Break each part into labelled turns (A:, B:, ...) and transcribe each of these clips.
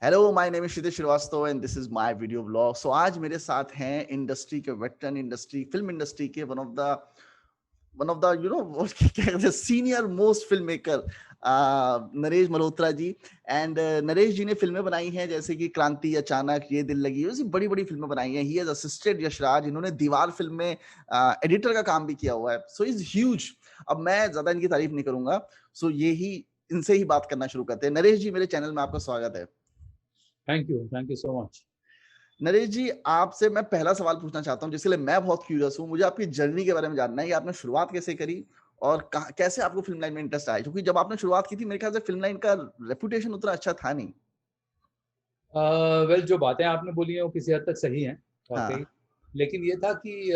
A: Hello, my name is Kshitij Srivastava and this is my video blog. So आज मेरे साथ हैं इंडस्ट्री के वेटरन, फिल्म इंडस्ट्री के वन ऑफ द क्या कहते हैं, senior most film maker Naresh Malhotra ji. And Naresh ji ने फिल्में बनाई हैं जैसे कि क्रांति, अचानक, ये दिल लगी, ऐसी बड़ी बड़ी फिल्में बनाई हैं। ही हैज असिस्टेड यशराज, इन्होंने दीवार फिल्म में एडिटर का काम भी किया हुआ है। So is huge. अब मैं ज्यादा इनकी तारीफ नहीं करूंगा। सो यही इनसे ही बात करना शुरू करते हैं। नरेश जी, मेरे चैनल में आपका स्वागत है।
B: Thank you so much.
A: Naresh ji, आपसे मैं पहला सवाल पूछना चाहता हूँ जिसके लिए मैं बहुत क्यूरियस हूँ। मुझे आपकी जर्नी के बारे में जानना है कि आपने शुरुआत कैसे करी और कैसे आपको फिल्म लाइन में इंटरेस्ट आया, क्योंकि जब आपने शुरुआत की थी मेरे ख्याल से फिल्म लाइन का रेपुटेशन उतना अच्छा था नहीं।
B: वेल, जो बातें आपने बोली हैं वो किसी हद तक सही हैं, वाकई।
A: हाँ।
B: लेकिन ये था कि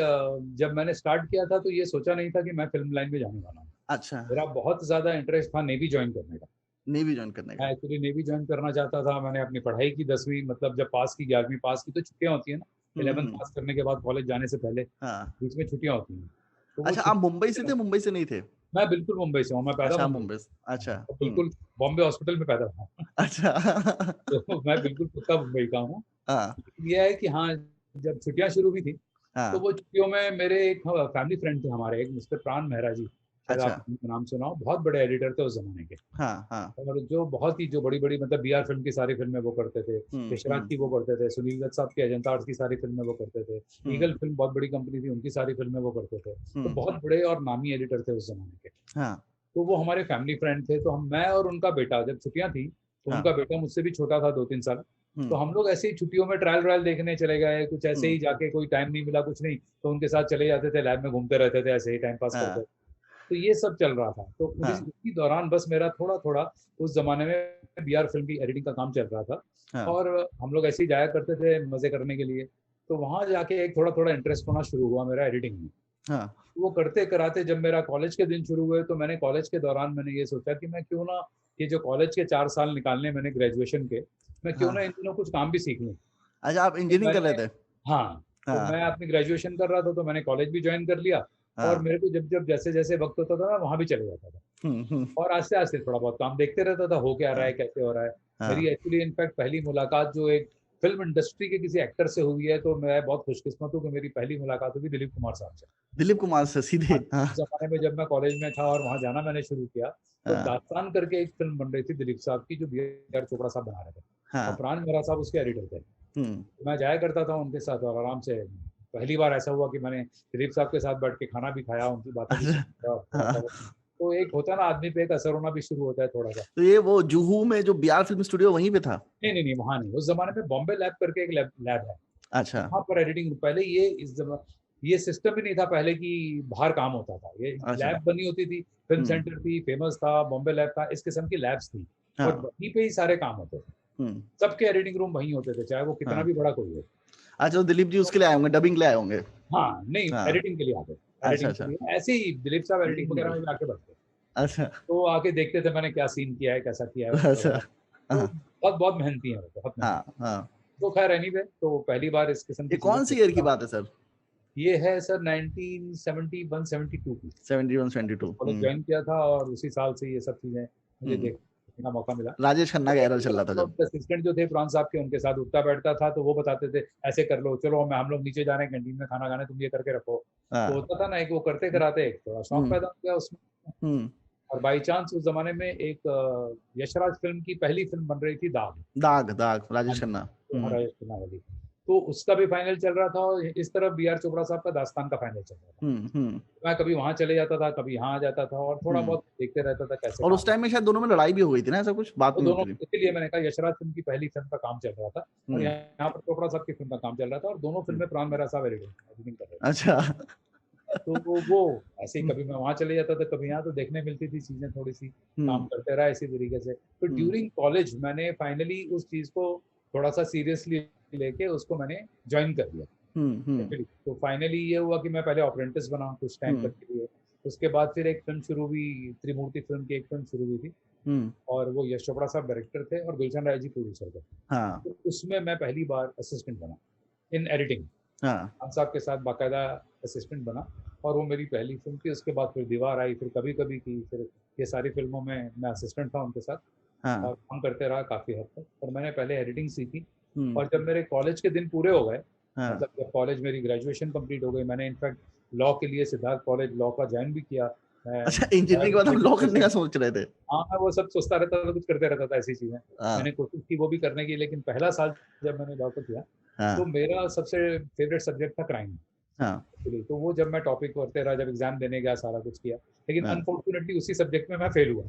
B: जब मैंने स्टार्ट किया था तो ये सोचा नहीं था कि मैं फिल्म लाइन में जाने वाला हूँ।
A: अच्छा।
B: मेरा बहुत ज़्यादा इंटरेस्ट था नेवी ज्वाइन करने का।
A: नेवी ज्वाइन करने
B: मैं
A: का।
B: एक्चुअली नेवी ज्वाइन करना चाहता था। मैंने अपनी पढ़ाई की 10वीं, मतलब जब पास की, 11वीं पास की तो छुट्टियाँ होती हैं ना। 11th
A: हम्म।
B: पास करने के बाद कॉलेज जाने से पहले
A: हाँ।
B: बीच में छुट्टियाँ होती हैं, तो वो
A: अच्छा, आप मुंबई से
B: छुट्टी।
A: थे, मुंबई से नहीं थे?
B: मैं बिल्कुल मुंबई से हूँ, मैं पैदा
A: अच्छा, आप
B: मुंबई
A: मुंबई से।
B: से।
A: अच्छा।
B: हाँ, और बिल्कुल बॉम्बे हॉस्पिटल में पैदा हुआ हूँ।
A: अच्छा।
B: तो मैं बिल्कुल पक्का मुंबई का हूँ।
A: हाँ।
B: लेकिन ये है कि हाँ, जब छुट्टियाँ शुरू हुई थी, तो
A: हाँ।
B: वो छुट्टियों में मेरे एक फैमिली फ्रेंड थे हमारे, एक मिस्टर प्राण मेहरा जी, शायद
A: अच्छा।
B: आपने उनका नाम सुना हो। बहुत बड़े एडिटर थे उस ज़माने के,
A: हाँ। हाँ।
B: और जो बहुत ही जो बड़ी-बड़ी, मतलब बीआर फ़िल्म की सारी फ़िल्में वो करते थे, यशराज
A: हम्म।
B: की वो करते थे, सुनील दत्त साहब की अजंता आर्ट्स की सारी फ़िल्में वो करते थे,
A: हम्म।
B: ईगल फ़िल्म बहुत बड़ी कंपनी थी, उनकी सारी फ़िल्में वो करते थे। तो
A: हम्म।
B: बहुत बड़े और नामी एडिटर थे उस ज़माने के।
A: हाँ।
B: तो वो हमारे फैमिली फ्रेंड थे, तो मैं और उनका बेटा, जब छुट्टियाँ थी, तो
A: हाँ।
B: उनका बेटा मुझसे भी छोटा था 2-3 साल। तो
A: हम्म।
B: हम लोग ऐसे ही छुट्टियों में ट्रायल देखने चले गए, कुछ ऐसे
A: हम्म।
B: ही जाके, कोई टाइम नहीं मिला, कुछ नहीं, तो उनके साथ चले जाते थे, लैब में घूमते रहते थे, ऐसे ही टाइम पास करते।
A: हाँ।
B: तो ये सब चल रहा था। तो
A: हाँ।
B: उसी दौरान बस मेरा थोड़ा-थोड़ा उस ज़माने में बीआर फ़िल्म की एडिटिंग का काम चल रहा था,
A: हाँ।
B: और हम लोग ऐसे ही जाया करते थे मज़े करने के लिए। तो वहाँ जाके एक थोड़ा-थोड़ा इंटरेस्ट होना शुरू हुआ मेरा एडिटिंग में।
A: हाँ।
B: वो करते-कराते जब मेरा कॉलेज के दिन शुरू हुए, तो मैंने कॉलेज के दौरान मैंने ये सोचा कि मैं क्यों ना, ये जो कॉलेज के 4 साल निकालने मैंने ग्रेजुएशन के, मैं क्यों ना इन
A: हाँ।
B: दिनों कुछ काम भी सीख लूँ।
A: अच्छा, आप
B: तो
A: इंजीनियरिंग कर
B: मैंने,
A: रहे थे?
B: हाँ, तो मैं
A: हाँ।
B: अपनी ग्रेजुएशन कर रहा था, तो मैंने कॉलेज भी जॉइन कर लिया, और
A: हाँ।
B: मेरे को जब-जब जैसे-जैसे वक़्त होता था, मैं वहाँ भी चले जाता था।
A: हुँ।
B: और आस्ते-आस्ते थोड़ा बहुत काम देखते रहता था, हो क्या रहा
A: हाँ।
B: है, कैसे हो रहा है। मेरी
A: हाँ।
B: एक्चुअली इनफैक्ट पहली मुलाकात जो एक फ़िल्म इंडस्ट्री के किसी एक्टर से हुई है, तो मैं बहुत खुशकिस्मत हूँ कि मेरी पहली मुलाकात हुई दिलीप कुमार साहब से।
A: दिलीप कुमार से सीधे?
B: हाँ,
A: हाँ।
B: उस ज़माने में जब मैं कॉलेज में था और वहाँ जाना मैंने शुरू किया, तो
A: हाँ।
B: दास्तान करके एक फ़िल्म बन रही थी दिलीप साहब की, जो बी आर चोपड़ा साहब बना रहे थे, और
A: हाँ।
B: प्राण मेहरा साहब उसके एडिटर थे।
A: हुँ।
B: मैं जाया करता था उनके साथ, और आराम से पहली बार ऐसा हुआ कि मैंने दिलीप साहब के साथ बैठ के खाना भी खाया, उनकी बातें भी
A: अच्छा।
B: सुनी, और थोड़ा-सा
A: हाँ।
B: वो, तो एक होता है ना, आदमी पे एक असर होना भी शुरू होता है थोड़ा-सा।
A: तो ये वो जुहू में जो बीआर फ़िल्म स्टूडियो वहीं पे था?
B: नहीं, वहाँ नहीं, उस ज़माने में बॉम्बे लैब करके एक लैब लैब है।
A: अच्छा।
B: वहाँ पर एडिटिंग पहले, ये सिस्टम ही नहीं था पहले कि बाहर काम होता था। ये
A: अच्छा।
B: लैब बनी होती थी, फ़िल्म
A: हुँ।
B: सेंटर थी, फेमस था, बॉम्बे लैब था, इस किस्म की लैब्स थी, और
A: हाँ।
B: वहीं पे ही सारे काम होते थे।
A: हुँ।
B: सबके एडिटिंग रूम वहीं होते थे, चाहे वो कितना
A: हाँ।
B: भी बड़ा कोई हो।
A: अच्छा, तो दिलीप जी
B: तो
A: उसके लिए आए होंगे, डबिंग के लिए आए होंगे?
B: हाँ, नहीं,
A: हाँ।
B: एडिटिंग के लिए आते थे,
A: अच्छा,
B: एडिटिंग के
A: अच्छा।
B: लिए। ऐसे ही दिलीप साहब एडिटिंग वगैरह में भी आके बैठते थे।
A: अच्छा।
B: तो आके देखते थे मैंने क्या सीन किया है, कैसा किया है वगैरह।
A: अच्छा।
B: तो
A: हाँ।
B: बहुत-बहुत मेहनती हैं वो, बहुत
A: हाँ।
B: मेहनती हैं।
A: हाँ।
B: तो ख़ैर एनीवे, तो पहली बार इस किस्म
A: ये
B: की चीज़ें
A: कौन-सी ईयर की बात है सर?
B: ये है सर 1971-72 की।
A: 71-72।
B: कॉलेज
A: हुँ।
B: जॉइन किया था, और उसी साल से ये सब चीज़ें मुझे
A: हुँ।
B: देखने का मौका मिला।
A: राजेश खन्ना का एरा चल रहा था
B: तो
A: जब।
B: असिस्टेंट जो थे प्राण साहब के, उनके साथ उठता-बैठता था, तो वो बताते थे, "ऐसे कर लो, चलो हम लोग नीचे जा रहे हैं कैंटीन में खाना खाने, तुम ये करके रखो।" तो
A: हाँ।
B: होता था ना, एक वो करते-कराते एक थोड़ा शौक
A: हुँ।
B: पैदा हो गया उसमें।
A: हुँ।
B: और बाय चांस उस ज़माने में एक यशराज फ़िल्म की पहली फ़िल्म बन रही थी, दाग।
A: दाग, दाग,
B: हाँ
A: राजेश
B: जी,
A: खन्ना।
B: हाँ,
A: हुँ।
B: राजेश खन्ना वाली। तो उसका भी फाइनल चल रहा था, और इस तरफ बी आर चोपड़ा साहब का दास्तान का फाइनल चल रहा था।
A: हुँ। हुँ।
B: मैं कभी वहाँ चले जाता था, कभी यहाँ आ जाता था, और थोड़ा
A: हुँ।
B: बहुत देखते रहता था कैसे
A: और
B: काम
A: उस
B: होता
A: टाइम में शायद दोनों में लड़ाई भी हो गई थी ना, ऐसा कुछ? बात
B: है। तो
A: नहीं
B: दोनों,
A: होती थी?
B: इसीलिए मैंने कहा, यशराज फ़िल्म की पहली फ़िल्म का काम चल रहा था, और
A: हुँ।
B: यहाँ पर चोपड़ा साहब की फ़िल्म का काम चल रहा था, और दोनों
A: हुँ।
B: फ़िल्में प्राण मेहरा साहब एडिटिंग कर रहे थे।
A: अच्छा।
B: तो वो ऐसे ही
A: हुँ।
B: कभी मैं वहाँ चले जाता था, कभी यहाँ, तो देखने मिलती थी चीज़ें थोड़ी-सी, काम
A: हुँ।
B: करते रहा इसी तरीके से। तो
A: हुँ।
B: ड्यूरिंग कॉलेज मैंने फाइनली उस चीज़ को थोड़ा-सा सीरियसली लेके उसको मैंने जॉइन कर लिया।
A: हुँ। हुँ।
B: एक्चुअली तो फाइनली ये हुआ कि मैं पहले अप्रेंटिस बना कुछ टाइम
A: हुँ।
B: तक के लिए। उसके बाद फिर एक फ़िल्म शुरू हुई, त्रिमूर्ति फ़िल्म की एक फ़िल्म शुरू हुई थी,
A: हुँ।
B: और वो यश चोपड़ा साहब डायरेक्टर थे और गुलशन राय जी प्रोड्यूसर थे।
A: हाँ।
B: तो उसमें मैं पहली बार असिस्टेंट बना इन एडिटिंग।
A: हाँ।
B: खान साहब के साथ बाकायदा असिस्टेंट बना, और वो मेरी पहली फ़िल्म थी। उसके बाद फिर दीवार आई, फिर कभी-कभी की, फिर ये सारी फ़िल्मों में मैं असिस्टेंट था उनके साथ।
A: हाँ,
B: और काम करते रहा काफ़ी हद तक, और मैंने पहले एडिटिंग सीखी।
A: हम्म,
B: और जब मेरे कॉलेज के दिन पूरे हो गए,
A: हाँ।
B: मतलब जब कॉलेज मेरी ग्रेजुएशन कंप्लीट हो गई, मैंने इनफैक्ट लॉ के लिए सिद्धार्थ कॉलेज लॉ का ज्वाइन भी किया। मैं
A: अच्छा, इंजीनियरिंग के बाद हम लॉ करने का सोच रहे थे।
B: हाँ, मैं वो सब सोचता रहता था, कुछ करते रहता था ऐसी चीज़ें।
A: हाँ,
B: मैंने कोशिश की वो भी करने की, लेकिन पहला साल जब मैंने लॉ को किया, तो
A: हाँ,
B: मेरा सबसे फ़ेवरेट सब्जेक्ट था क्राइम।
A: हाँ,
B: एक्चुअली तो वो जब मैं टॉपिक करते रहा, जब एग्ज़ाम देने गया, सारा कुछ किया, लेकिन
A: हाँ।
B: अनफॉर्चुनेटली उसी सब्जेक्ट में मैं फ़ेल हुआ।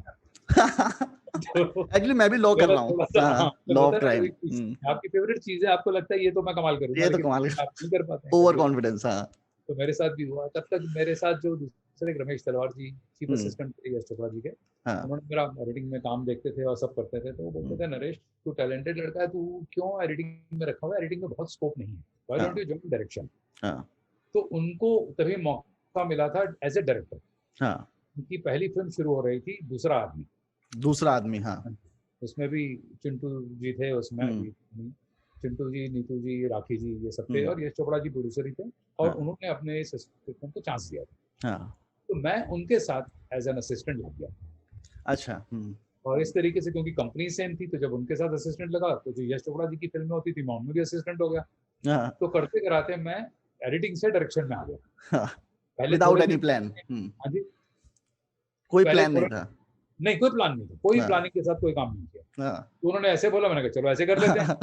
B: तो
A: एक्चुअली मैं भी लॉ कर
B: मेरा
A: रहा हूँ।
B: थोड़ा-सा, हाँ,
A: हाँ,
B: जब
A: लॉ
B: होता
A: ऑफ
B: है ना
A: क्राइम।
B: कभी कुछ आपकी फ़ेवरेट चीज़ है, आपको लगता है ये तो मैं कमाल करूँगा,
A: ये तो
B: लेकिन
A: कमाल है।
B: आप नहीं कर पाते हैं
A: ओवर
B: कभी।
A: कॉन्फिडेंस। हाँ।
B: तो मेरे साथ भी हुआ। तब तक मेरे साथ जो दूसरे रमेश तलवार जी, चीफ
A: हम्म,
B: असिस्टेंट थे यश चोपड़ा जी के,
A: हाँ,
B: उन्होंने मेरा एडिटिंग में काम देखते थे और सब करते थे। तो वो बोलते
A: हम्म,
B: थे, "नरेश, तू टैलेंटेड लड़का है, तू क्यों एडिटिंग में रखा हुआ है? एडिटिंग में बहुत स्कोप नहीं है। व्हाई डोंट
A: हाँ,
B: यू जॉइन डायरेक्शन?"
A: हाँ,
B: तो उनको तभी मौका मिला था एज़ अ डायरेक्टर।
A: हाँ।
B: उनकी पहली फ़िल्म शुरू हो रही थी, दूसरा आदमी।
A: दूसरा आदमी। हाँ।
B: हाँ जी। उसमें भी चिंटू जी थे उसमें
A: हम्म,
B: भी। चिंटू जी, नीतू जी, राखी जी, ये सब थे,
A: हम्म,
B: और यश चोपड़ा जी प्रोड्यूसर ही थे, और
A: हाँ,
B: उन्होंने अपने इस फ़िल्म को चांस दिया था।
A: हाँ।
B: तो मैं उनके साथ एज़ एन असिस्टेंट लग गया।
A: अच्छा। हम्म,
B: और इस तरीके से, क्योंकि कंपनी सेम थी, तो जब उनके साथ असिस्टेंट लगा, तो जो यश चोपड़ा जी की फ़िल्में होती थी, मैं उनमें भी असिस्टेंट हो गया।
A: हाँ,
B: तो करते-कराते मैं एडिटिंग से डायरेक्शन में आ गया।
A: हाँ।
B: पहले
A: विदाउट
B: थोड़े
A: एनी
B: दिन,
A: प्लान।
B: हाँ जी,
A: कोई
B: पहले
A: प्लान नहीं
B: थोड़े,
A: था।
B: नहीं कोई प्लान नहीं था, कोई
A: हाँ,
B: प्लानिंग के साथ कोई काम नहीं किया।
A: हाँ।
B: तो उन्होंने ऐसे बोला, मैंने कहा चलो ऐसे कर लेते हैं।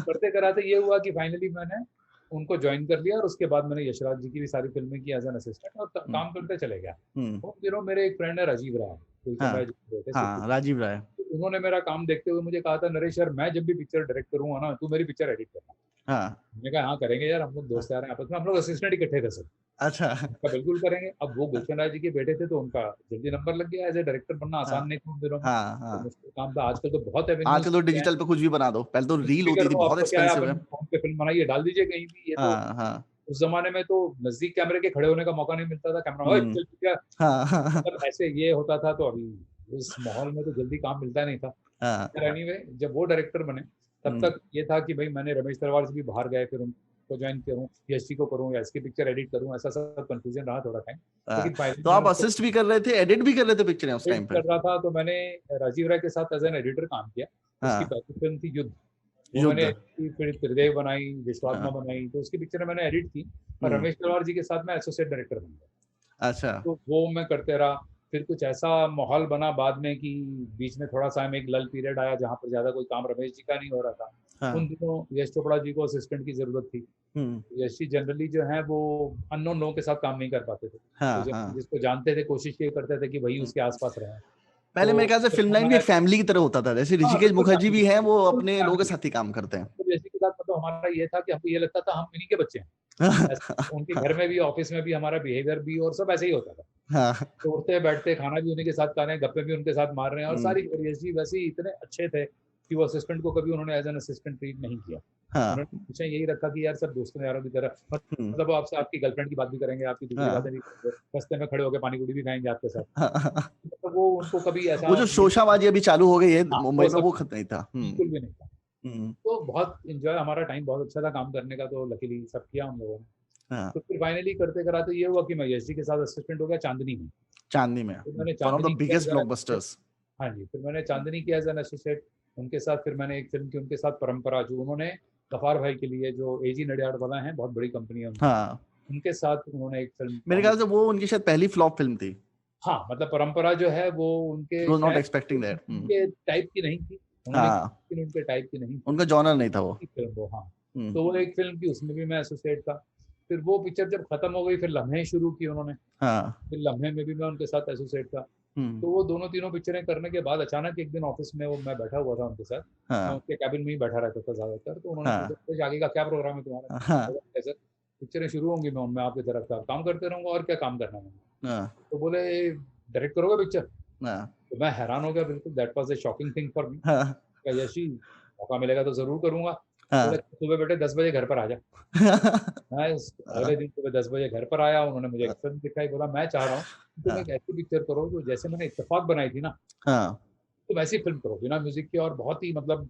B: करते-कराते ये हुआ कि फाइनली मैंने उनको जॉइन कर लिया, और उसके बाद मैंने यशराज जी की भी सारी फ़िल्में की एज़ एन असिस्टेंट, और
A: हम्म,
B: काम करते चले गया।
A: हम्म,
B: उन दिनों मेरे एक फ्रेंड है राजीव राय, कुलचंद
A: हाँ,
B: राय जी रहते सिटी।
A: हाँ। राजीव राय।
B: तो उन्होंने मेरा काम देखते हुए मुझे कहा था, "नरेश यार, मैं जब भी पिक्चर डायरेक्ट करूँगा ना, तू मेरी पिक्चर एडिट करना।"
A: हाँ,
B: मैंने कहा, "हाँ, करेंगे यार, हम लोग
A: हाँ।
B: दोस्त यार हैं आपस में, हम लोग असिस्टेंट इकट्ठे थे सब।"
A: अच्छा।
B: मैंने कहा, "बिल्कुल करेंगे।" अब वो गुलशन राय जी के बेटे थे, तो उनका जल्दी नंबर लग गया। एज़ अ डायरेक्टर बनना
A: हाँ,
B: आसान नहीं था उन दिनों में,
A: हाँ,
B: तो
A: हाँ।
B: मुश्किल काम था। आजकल तो बहुत एवेन्यूज़
A: आजकल तो
B: खुल गए हैं,
A: डिजिटल पे कुछ भी बना दो। पहले तो
B: कुछ
A: रील
B: भी कर
A: होती थी,
B: दो। अब
A: बहुत
B: तो क्या है,
A: एक्सपेंसिव है।
B: अपन फ़ोन पे फ़िल्म बनाइए, डाल दीजिए कहीं भी। ये तो
A: हाँ, हाँ।
B: उस ज़माने में तो नज़दीक कैमरे के खड़े होने का मौका नहीं मिलता था। कैमरा, "ओए!
A: हम्म,
B: चल क्या।"
A: हाँ, हाँ,
B: मतलब ऐसे ये होता था, तो अभी उस माहौल में तो जल्दी काम मिलता नहीं था।
A: हाँ।
B: फिर एनीवे जब वो डायरेक्टर बने, तब
A: हम्म,
B: तक ये था कि भई मैंने रमेश तलवार से भी बाहर गए, फिर उनको जॉइन करूँ, यश जी को करूँ या इसकी पिक्चर एडिट करूँ, ऐसा सब कन्फ्यूज़न रहा थोड़ा टाइम।
A: हाँ।
B: लेकिन फाइनली
A: तो
B: मैंने
A: आप
B: उनको
A: असिस्ट भी कर रहे थे, एडिट भी कर रहे थे पिक्चरें उस
B: एडिट
A: टाइम पे?
B: कर रहा था, तो मैंने राजीव राय के साथ एज़ एन एडिटर काम किया। उसकी
A: हाँ।
B: पहली फ़िल्म थी युद्ध। वो मैंने
A: युद्ध।
B: एडिट की, फिर त्रिदेव बनाई, विश्वात्मा
A: हाँ।
B: बनाई, तो उसकी पिक्चरें मैंने एडिट की, और
A: हम्म।
B: रमेश तलवार जी के साथ मैं एसोसिएट डायरेक्टर बन गया।
A: अच्छा।
B: तो वो मैं करते रहा। फिर कुछ ऐसा माहौल बना बाद में कि बीच में थोड़ा-सा हमें एक लल पीरियड आया, जहाँ पर ज़्यादा कोई काम रमेश जी का नहीं हो रहा था।
A: हाँ।
B: उन दिनों यश चोपड़ा जी को असिस्टेंट की ज़रूरत थी।
A: हम्म।
B: यश जी जनरली जो हैं वो अननोन लोगों के साथ काम नहीं कर पाते थे। तो
A: हाँ,
B: जब
A: हाँ।
B: जिसको जानते थे, कोशिश ये करते थे कि वही
A: हम्म।
B: उसके आस-पास रहें।
A: पहले मेरे
B: तो
A: ख्याल से
B: जब
A: फिल्म लाइन भी
B: हमारा,
A: एक फैमिली की तरह होता था, जैसे
B: हाँ,
A: ऋषिकेश
B: बिल्कुल
A: मुखर्जी
B: फैमिली,
A: भी हैं, वो
B: बिल्कुल
A: अपने लोगों के
B: फैमिली।
A: साथ ही काम करते हैं।
B: तो यश जी के साथ मतलब हमारा ये था कि हमको ये लगता था हम इन्हीं के बच्चे हैं। ऐसा उनके घर में भी, ऑफ़िस में भी हमारा बिहेवियर भी और सब ऐसे ही होता था।
A: हाँ।
B: तो उठते-बैठते खाना भी उन्हीं के साथ खा रहे हैं, गप्पे भी उनके साथ मार रहे हैं, और
A: हम्म,
B: सारी, और यश जी वैसे ही इतने अच्छे थे कि वो असिस्टेंट को कभी उन्होंने एज़ एन असिस्टेंट ट्रीट नहीं किया।
A: हाँ।
B: उन्होंने हमेशा यही रखा कि यार सब दोस्तों यारों की तरह,
A: हम्म,
B: मतलब वो आपसे आपकी गर्लफ्रेंड की बात भी करेंगे, आपकी दूसरी
A: हाँ।
B: बातें भी करेंगे, रास्ते में खड़े होके पानी-पूरी भी खाएँगे आपके साथ।
A: हाँ।
B: मतलब वो उनको कभी ऐसा
A: वो जो
B: ये,
A: शोशाबाजी अभी चालू हो गई है
B: हाँ,
A: मुंबई
B: वो
A: में,
B: सब
A: वो
B: नहीं,
A: खत्म नहीं था।
B: बिल्कुल भी नहीं था।
A: हम्म,
B: तो बहुत एन्जॉय, हमारा टाइम बहुत अच्छा था काम करने का, तो लकीली सब किया हम लोगों ने।
A: हाँ।
B: तो फिर फाइनली करते-कराते ये हुआ कि मैं यश जी के साथ असिस्टेंट हो गया चाँदनी में।
A: चांदनी में।
B: फिर मैंने
A: वन ऑफ द
B: चाँदनी किया
A: biggest
B: as an associate.
A: Blockbusters.
B: हाँ जी, फिर मैंने चाँदनी किया एज़ एन एसोसिएट उनके साथ। फिर मैंने एक फ़िल्म की उनके साथ, परंपरा, जो उन्होंने गफ़ार भाई के लिए, जो एजी नडियाड वाला है, बहुत बड़ी कंपनी है उनकी,
A: हाँ।
B: उनके साथ उन्होंने एक फ़िल्म
A: मेरे
B: कॉमिक।
A: ख्याल से वो उनकी शायद पहली फ्लॉप फिल्म थी।
B: हाँ, मतलब परंपरा जो है वो उनके
A: वाज नॉट
B: शायद
A: एक्सपेक्टिंग दैट।
B: उनके टाइप की नहीं थी। उन्होंने की,
A: हाँ।
B: लेकिन उनके टाइप की नहीं थी।
A: उनका जॉनर नहीं था वो।
B: अच्छी फ़िल्म वो, हाँ।
A: हम्म,
B: तो वो एक फ़िल्म की, उसमें भी मैं एसोसिएट था। फिर वो पिक्चर जब खत्म हो गई, फिर लम्हे शुरू की उन्होंने।
A: हाँ।
B: फिर लम्हे में भी मैं उनके साथ एसोसिएट था।
A: हम्म,
B: तो वो दोनों तीनों पिक्चरें करने के बाद अचानक एक दिन ऑफ़िस में वो मैं बैठा हुआ था उनके साथ। मैं
A: हाँ,
B: उनके केबिन में ही बैठा रहता था ज़्यादातर, तो उन्होंने पूछा,
A: हाँ,
B: "फिर आगे का क्या प्रोग्राम है तुम्हारा?"
A: हाँ,
B: मैंने कहा, "सर, पिक्चरें शुरू होंगी, मैं उनमें आपकी तरफ का काम करते रहूँगा, और क्या काम करना है मैंने।"
A: हाँ,
B: तो बोले, "डायरेक्ट करोगे पिक्चर?"
A: हाँ,
B: तो मैं हैरान हो गया बिल्कुल, that was a shocking thing for me.
A: हाँ,
B: क्या यश जी, मौका मिलेगा तो ज़रूर करूँगा। बोले,
A: हाँ,
B: "सुबह बेटे 10 बजे घर पर आ जा।" मैं इस
A: हाँ,
B: अगले दिन सुबह 10 बजे घर पर आया, उन्होंने मुझे एक
A: हाँ,
B: फ़िल्म दिखाई, बोला, "मैं चाह रहा हूँ कि तुम एक ऐसी पिक्चर करो, जो जैसे मैंने इत्तेफ़ाक बनाई थी ना,
A: हाँ,
B: तुम ऐसी फ़िल्म करो, बिना म्यूज़िक के, और बहुत ही मतलब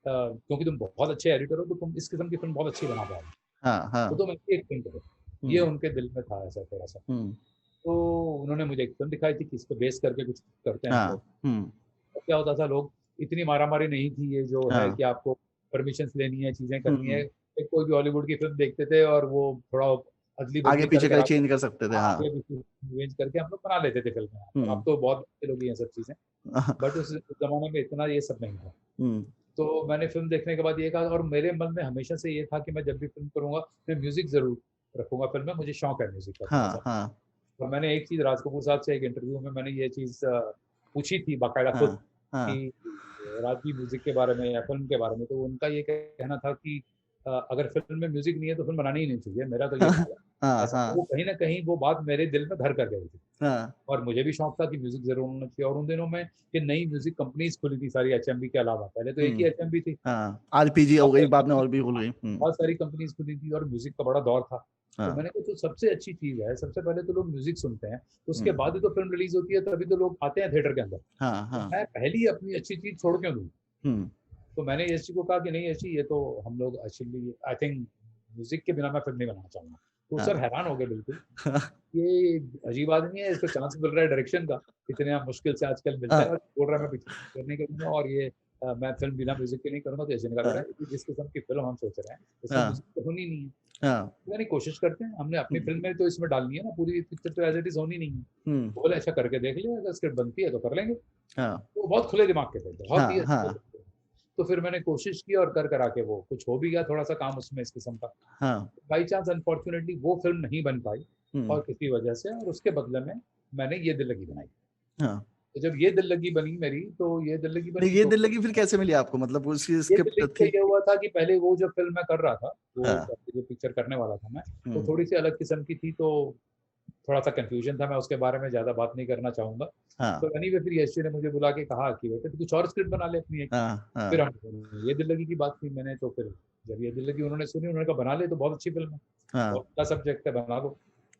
B: क्योंकि तुम बहुत अच्छे एडिटर हो, तो तुम इस किस्म की फ़िल्म बहुत अच्छी बना पाओगे,
A: हाँ,
B: तो
A: हाँ,
B: तुम ऐसी एक फ़िल्म करो।" ये
A: हुँ,
B: उनके दिल में था ऐसा थोड़ा-सा।
A: हुँ,
B: तो उन्होंने मुझे एक फ़िल्म दिखाई थी कि इस पे बेस करके कुछ करते हैं हम
A: हाँ,
B: लोग।
A: हुँ,
B: तो क्या होता था, लोग इतनी मारामारी नहीं थी, ये जो है
A: हाँ
B: कि आपको परमिशन लेनी है, चीजें करनी है।
A: हम्म,
B: एक कोई भी हॉलीवुड की फिल्म देखते थे और वो थोड़ा अदली
A: आगे
B: बदली
A: पीछे
B: करके
A: का
B: आप
A: चेंज कर सकते थे, हाँ।
B: आगे भी चेंज करके हम लोग बना लेते थे फिल्में। और अब
A: हम्म
B: तो बहुत अच्छे लोग ये सब चीजें, बट उस जमाने में इतना ये सब नहीं था।
A: हम्म,
B: तो मैंने फिल्म देखने के बाद ये कहा, और मेरे मन में हमेशा से ये था कि मैं जब भी फिल्म करूंगा मैं म्यूजिक जरूर रखूंगा फिल्म में, मुझे शौक है म्यूजिक का थोड़ा
A: हाँ
B: सा।
A: हाँ
B: और मैंने एक चीज राज कपूर साहब से एक इंटरव्यू में मैंने ये चीज पूछी थी बाकायदा
A: हाँ
B: खुद,
A: हाँ
B: कि राज की म्यूजिक के बारे में या फिल्म के बारे में। तो उनका ये कहना था कि अगर फिल्म में म्यूजिक नहीं है तो फिल्म बनानी ही नहीं चाहिए, मेरा तो ये ख्याल है
A: हाँ
B: ऐसा। तो वो
A: हाँ
B: कहीं ना कहीं वो बात मेरे दिल में घर कर गई थी।
A: हाँ
B: और मुझे भी शौक था कि म्यूजिक जरूर होना चाहिए। और उन दिनों में ये नई म्यूजिक कंपनीज खुली थी सारी, एचएमवी के अलावा। पहले तो एक ही एचएमवी थी,
A: हाँ, आरपीजी हो गई, बाद में और भी खुल गई।
B: बहुत सारी कंपनीज खुली थी और म्यूजिक का बड़ा दौर था। तो
A: हाँ
B: मैंने कहा तो सबसे अच्छी चीज है, सबसे पहले तो लोग म्यूजिक सुनते हैं, उसके
A: हम्म
B: बाद ही तो फिल्म रिलीज होती है, तभी तो लोग आते हैं थिएटर के अंदर।
A: हाँ
B: तो
A: हाँ
B: मैं पहली अपनी अच्छी चीज छोड़ क्यों दूँ?
A: हम्म
B: तो मैंने एस जी को कहा कि नहीं एस जी, ये तो हम लोग एक्चुअली आई थिंक म्यूजिक के बिना मैं फिल्म नहीं बनाना चाहूंगा। तो सब
A: हाँ
B: हैरान हो गए बिल्कुल, ये अजीब आदमी है, इसको चांस मिल रहा है डायरेक्शन का, इतने मुश्किल से आजकल मिलता है,
A: हाँ
B: और बोल रहा है मैं पिक्चर नहीं करूंगा, और ये मैं फिल्म बिना म्यूजिक के नहीं करूंगा। तो ऐसे ने कहा बेटा,
A: हाँ
B: ये जिस किस्म की फिल्म हम सोच रहे हैं इसमें
A: हाँ
B: म्यूजिक तो होनी नहीं है।
A: हाँ
B: नहीं, कोशिश करते हैं, हमने अपनी फिल्म में तो इसमें डालनी है ना, पूरी पिक्चर तो एज इट इज होनी नहीं है।
A: हम्म
B: बोले अच्छा करके देख लियो, अगर स्क्रिप्ट बनती है तो कर लेंगे।
A: हाँ
B: वो बहुत खुले दिमाग के थे, बहुत ही
A: हाँ
B: अच्छे
A: हाँ
B: थे। तो फिर मैंने कोशिश की और कर करा के वो कुछ हो भी गया थोड़ा सा काम उसमें इस किस्म का।
A: हाँ
B: बाई चांस अनफॉर्चुनेटली वो फिल्म नहीं बन पाई
A: हम्म
B: और किसी वजह से, और उसके बदले में मैंने ये दिल लगी बनाई।
A: हाँ।
B: तो जब ये दिल लगी बनी मेरी, तो ये दिल लगी
A: नहीं,
B: बनी
A: ये
B: तो
A: दिल लगी फिर कैसे मिली आपको, मतलब उसकी
B: ये दिल
A: स्क्रिप्ट
B: लगी का
A: थी?
B: ये हुआ था कि पहले वो जो फिल्म मैं कर रहा था, वो
A: हाँ
B: जो पिक्चर करने वाला था मैं, वो
A: हम्म
B: थोड़ी सी अलग किस्म की थी। तो थोड़ा सा कंफ्यूजन था, मैं उसके बारे में ज्यादा बात नहीं करना चाहूंगा। तो
A: हाँ
B: एनीवे फिर यश जी ने मुझे बुला के कहा कि बेटे तू कुछ और स्क्रिप्ट बना ले अपनी एक।
A: हाँ
B: फिर
A: हाँ
B: हम ये दिल लगी की बात की मैंने, तो फिर जब ये दिल लगी उन्होंने सुनी, उन्होंने कहा बना ले, तो बहुत अच्छी फिल्म है,
A: हाँ
B: बहुत अच्छा सब्जेक्ट है, बना लो।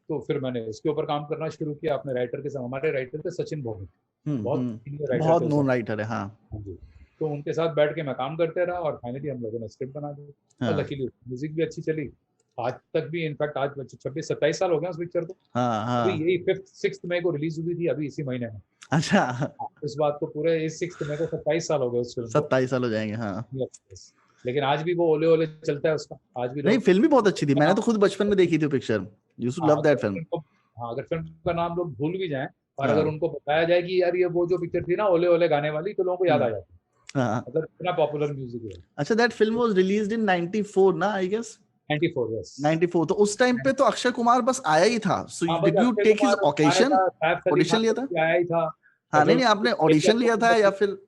B: तो फिर मैंने इसके ऊपर काम करना शुरू किया अपने राइटर के साथ। हमारे राइटर थे सचिन भौमिक, बहुत सीनियर राइटर
A: बहुत
B: थे उस
A: नोन
B: समय।
A: राइटर है, हाँ।
B: हाँ जी। तो उनके साथ बैठ के मैं काम करते रहा और फाइनली हम लोगों ने स्क्रिप्ट बना दी। और
A: हाँ
B: लकीली म्यूजिक भी अच्छी चली, आज तक भी। इनफैक्ट आज 26-27 साल हो गए उस पिक्चर को।
A: हाँ
B: अभी
A: हाँ।
B: यही 5th-6th मई को रिलीज हुई थी, अभी इसी महीने में।
A: अच्छा,
B: हाँ, इस बात को पूरे इस 6th मई को 27 साल हो गए उस फिल्म को।
A: 27 साल हो जाएंगे, हाँ।
B: Yes. लेकिन आज भी वो ओले ओले चलता है उसका, आज भी
A: नहीं,
B: लोग
A: फिल्म भी बहुत अच्छी थी, मैंने
B: नाम,
A: तो खुद बचपन में देखी थी पिक्चर। यूज्ड टू
B: हाँ
A: लव
B: अगर
A: दैट फिल्म।
B: फिल्म को, हाँ अगर फिल्म का नाम लोग भूल भी जाएं और अगर
A: हाँ
B: उनको बताया जाए कि यार ये वो जो पिक्चर थी ना ओले ओले गाने वाली, तो लोगों को याद आ
A: हम्म
B: जाती है।
A: हाँ।
B: मतलब इतना पॉपुलर म्यूजिक है।
A: अच्छा, that film was released in 94 ना, आई गेस।
B: 94, यस।
A: 94, तो उस टाइम पे तो अक्षय कुमार बस आया ही था, सो
B: हाँ बस
A: did you
B: Akshay
A: take his
B: Kumar आया
A: ऑकेशन,
B: था, सैफ अली
A: ऑडिशन
B: खान
A: लिया
B: तो
A: था?
B: भी आया ही था,
A: हाँ, नहीं
B: जो
A: नहीं, आपने ऑडिशन लिया था या फिर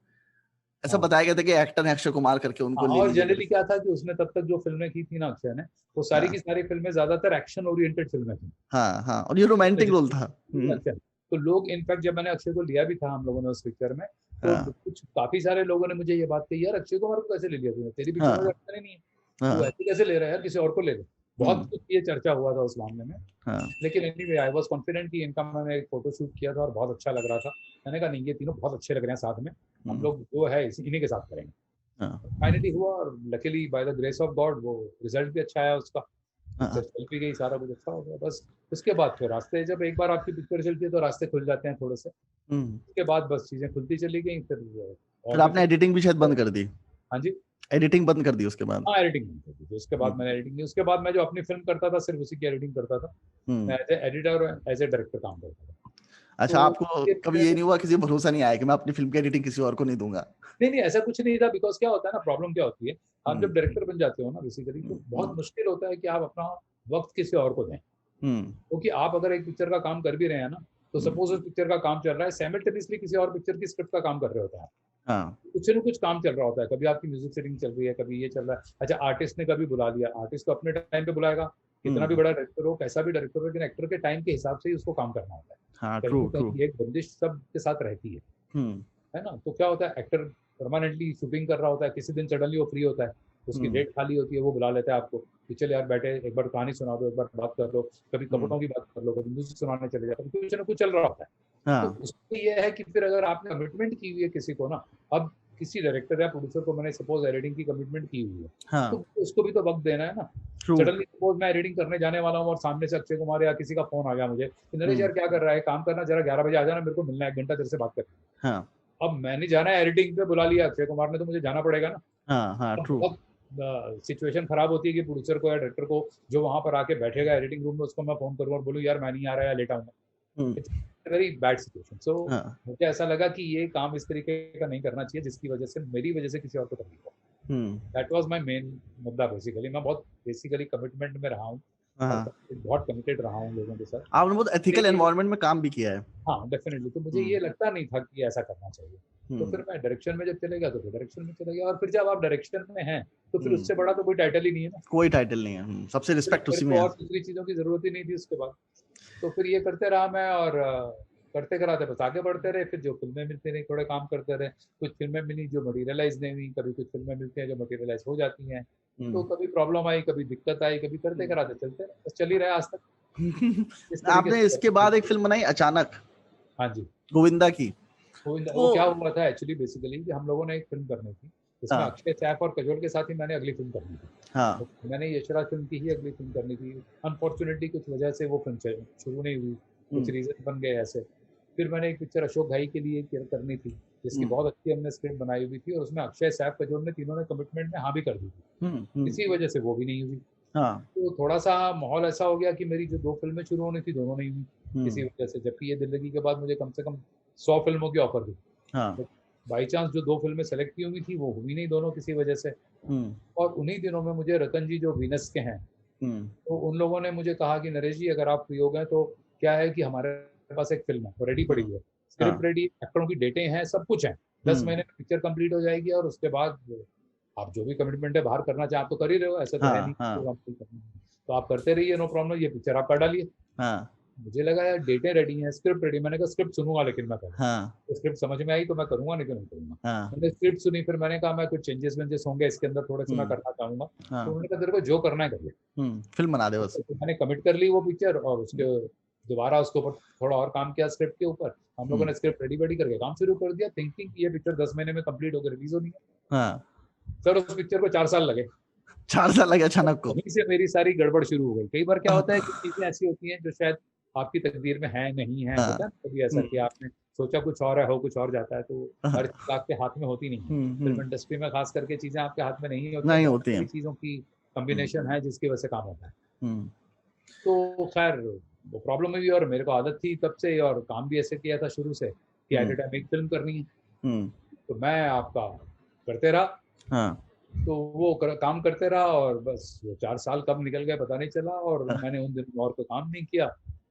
A: ऐसा
B: हाँ।
A: बताया गया था कि एक्टर है अक्षय कुमार करके,
B: हाँ,
A: उनको ले
B: और
A: लीजिए
B: जनरली
A: करके?
B: क्या था कि उसने तब तक जो फिल्में की थी ना अक्षय ने, वो सारी की
A: हाँ
B: सारी फिल्में ज्यादातर एक्शन ओरिएंटेड फिल्में थी।
A: हाँ हाँ, और ये
B: उसने
A: रोमांटिक रोल था।
B: जितनी एक्शन, तो लोग इनफैक्ट जब मैंने अक्षय को लिया भी था हम लोगों ने उस पिक्चर में, तो
A: हाँ
B: कुछ काफी सारे लोगों ने मुझे ये बात कही, यार अक्षय कुमार को कैसे ले लिया तूने, तेरी पिक्चर में तो
A: हाँ
B: एक्शन ही नहीं है, तू
A: हाँ
B: ऐसे कैसे ले रहा है यार, किसी और को ले ले। बहुत
A: हम्म
B: कुछ ये चर्चा हुआ था उस मामले में।
A: हाँ
B: लेकिन एनीवे आई वाज कॉन्फिडेंट कि इनका मैंने एक फोटो शूट किया था और बहुत अच्छा लग रहा था। मैंने कहा नहीं, ये तीनों बहुत अच्छे लग रहे हैं साथ में, हम
A: हम्म,
B: लोग जो है इन्हीं के साथ करेंगे।
A: हाँ
B: फाइनली हुआ, और luckily by the grace of God वो रिजल्ट भी अच्छा आया उसका, पिक्चर
A: हाँ
B: चल भी गई, सारा कुछ अच्छा हो गया। बस उसके बाद फिर रास्ते, जब एक बार आपकी पिक्चर चलती है तो रास्ते खुल जाते हैं थोड़े से। उसके बाद बस चीजें खुलती चली गई, फिर
A: फिर
B: और भी
A: आपने एडिटिंग भी शायद
B: फिर।
A: बंद कर दी?
B: हाँ जी।
A: एडिटिंग बंद कर दी उसके बाद?
B: हाँ एडिटिंग नहीं करती थी उसके बाद,
A: हम्म
B: मैंने एडिटिंग नहीं, उसके बाद मैं जो अपनी फिल्म करता था सिर्फ उसी की एडिटिंग करता था।
A: हम्म।
B: मैं एज ए एडिटर और एज ए डायरेक्टर काम करता था।
A: अच्छा,
B: तो
A: आपको
B: ये
A: कभी ये नहीं हुआ, किसी को भरोसा नहीं आया कि मैं अपनी फिल्म की एडिटिंग किसी और को नहीं दूंगा?
B: नहीं नहीं, ऐसा कुछ नहीं था, बिकॉज क्या होता है ना, प्रॉब्लम क्या होती है, आप
A: हम्म
B: जब डायरेक्टर बन जाते हो ना बेसिकली, तो बहुत
A: हम्म
B: मुश्किल होता है कि आप अपना वक्त किसी और को दें।
A: हम्म
B: क्योंकि आप अगर एक पिक्चर का काम कर भी रहे हैं ना, तो
A: हम्म,
B: सपोज उस पिक्चर का काम चल रहा है, साइमल्टेनियसली किसी और पिक्चर की स्क्रिप्ट का काम कर रहे होते हैं,
A: हाँ
B: कुछ न कुछ काम चल रहा होता है। कभी आपकी म्यूजिक सेटिंग चल रही है, कभी ये चल रहा है। अच्छा आर्टिस्ट ने कभी बुला लिया, आर्टिस्ट को अपने टाइम पे बुलाएगा, कितना भी
A: हम्म
B: बड़ा डायरेक्टर हो, कैसा भी डायरेक्टर हो, लेकिन एक्टर के टाइम के हिसाब से ही उसको काम करना होता है।
A: हाँ,
B: कहीं
A: ट्रू
B: ना
A: ट्रू।
B: कहीं एक बंदिश सबके साथ रहती
A: हम्म
B: है ना। तो क्या होता है, एक्टर परमानेंटली शूटिंग कर रहा होता है, किसी दिन सडनली वो फ्री होता है, उसकी
A: हम्म
B: डेट खाली होती है, वो बुला लेता है आपको कि चल यार बैठे एक बार कहानी सुना दो, एक बार बात कर लो, कभी
A: हम्म
B: कपड़ों की बात कर लो, कभी म्यूजिक सुनाने चले जाओ, कभी कुछ ना कुछ चल रहा होता है। तो
A: हाँ
B: उसमें ये है कि फिर अगर आपने कमिटमेंट की हुई है किसी को ना, अब किसी डायरेक्टर या प्रोड्यूसर को मैंने सपोज एडिटिंग की कमिटमेंट की हुई है,
A: हाँ,
B: तो उसको भी तो वक्त देना है ना।
A: ट्रू।
B: सडनली सपोज मैं एडिटिंग करने जाने वाला हूँ और सामने से अक्षय कुमार या किसी का फोन आ गया मुझे कि नरेश
A: हम्म
B: यार क्या कर रहा है, काम करना, जरा 11 बजे आ जाना, मेरे को मिलना है, 1 घंटा तेरे से बात करनी है।
A: हाँ
B: अब मैंने जाना है एडिटिंग पे, बुला लिया अक्षय कुमार ने, तो मुझे जाना पड़ेगा ना।
A: हाँ हाँ ट्रू।
B: अब सिचुएशन खराब होती है कि प्रोड्यूसर को या डायरेक्टर को जो वहां पर आके बैठेगा एडिटिंग रूम में, उसको मैं फोन करूँ और बोलूँ यार मैं नहीं आ रहा या लेट आऊंगा। It's very bad situation. So मुझे ऐसा लगा कि ये काम इस तरीके का नहीं करना चाहिए जिसकी वजह से मेरी वजह से किसी और को तकलीफ हो। दैट वाज माय मेन मुद्दा बेसिकली। मैं बहुत बेसिकली कमिटमेंट में रहा हूँ, बहुत कमिटेड रहा हूँ लोगों के साथ।
A: आपने बहुत एथिकल एनवायरनमेंट में काम भी किया है।
B: हाँ डेफिनेटली। तो मुझे ये लगता नहीं था कि ऐसा करना चाहिए। तो फिर मैं डायरेक्शन में जब चले गया तो फिर डायरेक्शन में चले गया, और फिर जब आप डायरेक्शन में हैं तो फिर उससे बड़ा तो कोई टाइटल ही नहीं है ना।
A: कोई टाइटल नहीं है, सबसे रिस्पेक्ट उसी में है।
B: और दूसरी चीजों की जरूरत ही नहीं थी उसके बाद। तो फिर ये करते रहा मैं, और करते कराते बस आगे बढ़ते रहे। फिर जो फिल्में मिलती रही थोड़े काम करते रहे। कुछ फिल्में मिली जो मटेरियलाइज नहीं हुई, कभी कुछ फिल्में मिलती हैं जो मटेरियलाइज हो जाती हैं। तो कभी प्रॉब्लम आई, कभी दिक्कत आई, कभी करते कराते चलते रहे, बस चल ही रहा आज तक।
A: आपने इसके बाद एक फिल्म बनाई अचानक,
B: हाँ जी,
A: गोविंदा की।
B: वो क्या हुआ था एक्चुअली बेसिकली कि हम लोगों ने एक फिल्म करनी थी जिसमें अक्षय सैफ और कजोल के साथ ही मैंने अगली फिल्म करनी थी। तो मैंने यशराज फिल्म की ही अगली फिल्म करनी थी। अनफॉर्चुनेटली कुछ वजह से वो फिल्म शुरू नहीं हुई, कुछ रीजन बन गए ऐसे। फिर मैंने एक पिक्चर अशोक घाई के लिए करनी थी जिसकी बहुत अच्छी हमने स्क्रिप्ट बनाई हुई थी, और उसमें अक्षय सैफ कजोल ने तीनों ने कमिटमेंट में हाँ भी कर दी थी। इसी वजह से वो भी नहीं हुई। तो थोड़ा सा माहौल ऐसा हो गया कि मेरी जो 2 फिल्में शुरू होनी थी दोनों नहीं हुई इसी वजह से। जबकि ये दिल्लगी के बाद मुझे कम से कम 100 फिल्मों की ऑफर थी। तो बाई चांस जो 2 फिल्में सेलेक्ट की हुई थी वो हुई नहीं दोनों किसी वजह से। और उन्हीं दिनों में मुझे रतन जी जो वीनस के हैं, तो उन लोगों ने मुझे कहा कि नरेश जी अगर आप फ्री हो गए तो क्या है कि हमारे पास एक फिल्म है वो रेडी पड़ी है, स्क्रिप्ट रेडी, एक्टरों की डेटें हैं, सब कुछ है, 10 महीने में पिक्चर कंप्लीट हो जाएगी, और उसके बाद आप जो भी कमिटमेंट है बाहर करना चाहे आप तो कर ही रहे हो, ऐसा तो है नहीं तो आप करते रहिए, नो प्रॉब्लम, ये पिक्चर आप कर डालिए। मुझे लगा यार डेटें रेडी हैं, स्क्रिप्ट रेडी, मैंने कहा स्क्रिप्ट सुनूंगा लेकिन मैं करूँगा। तो स्क्रिप्ट समझ में आई तो मैं करूंगा, नहीं तो नहीं करूंगा। मैंने स्क्रिप्ट सुनी, फिर मैंने कहा मैं कुछ चेंजेस वेंजेस होंगे इसके अंदर थोड़े से मैं करना चाहूंगा। तो उन्होंने कहा तेरे को जो करना है कर ले,
A: फिल्म बना दे बस।
B: तो मैंने कमिट कर ली वो पिक्चर, और उसके दोबारा उसके ऊपर थोड़ा और काम किया स्क्रिप्ट के ऊपर। हम लोगों ने स्क्रिप्ट रेडी करके काम शुरू कर दिया, थिंकिंग ये पिक्चर 10 महीने में कंप्लीट होकर रिलीज होनी है। सर उस पिक्चर को 4 साल लगे।
A: 4 साल लगे अचानक को।
B: वहीं से मेरी सारी गड़बड़ शुरू हो गई। कई बार क्या होता है कि चीजें ऐसी होती हैं जो शायद आपकी तकदीर में है नहीं है, होता है कभी ऐसा कि आपने सोचा कुछ और है, हो कुछ और जाता है। तो हर चीज आपके हाथ में होती नहीं है। फिल्म इंडस्ट्री में खास करके चीजें आपके हाथ में नहीं होती हैं। चीजों की कॉम्बिनेशन है जिसकी वजह से काम होता है। तो खैर वो प्रॉब्लम हुई, और मेरे को आदत थी तब से, और काम भी ऐसे किया था शुरू से कि एट ए टाइम एक फिल्म करनी है। तो मैं आपका करते रहा। तो वो काम करते रहा, और बस वो 4 साल कब निकल गए पता नहीं चला, और मैंने उन दिनों और कोई काम नहीं किया।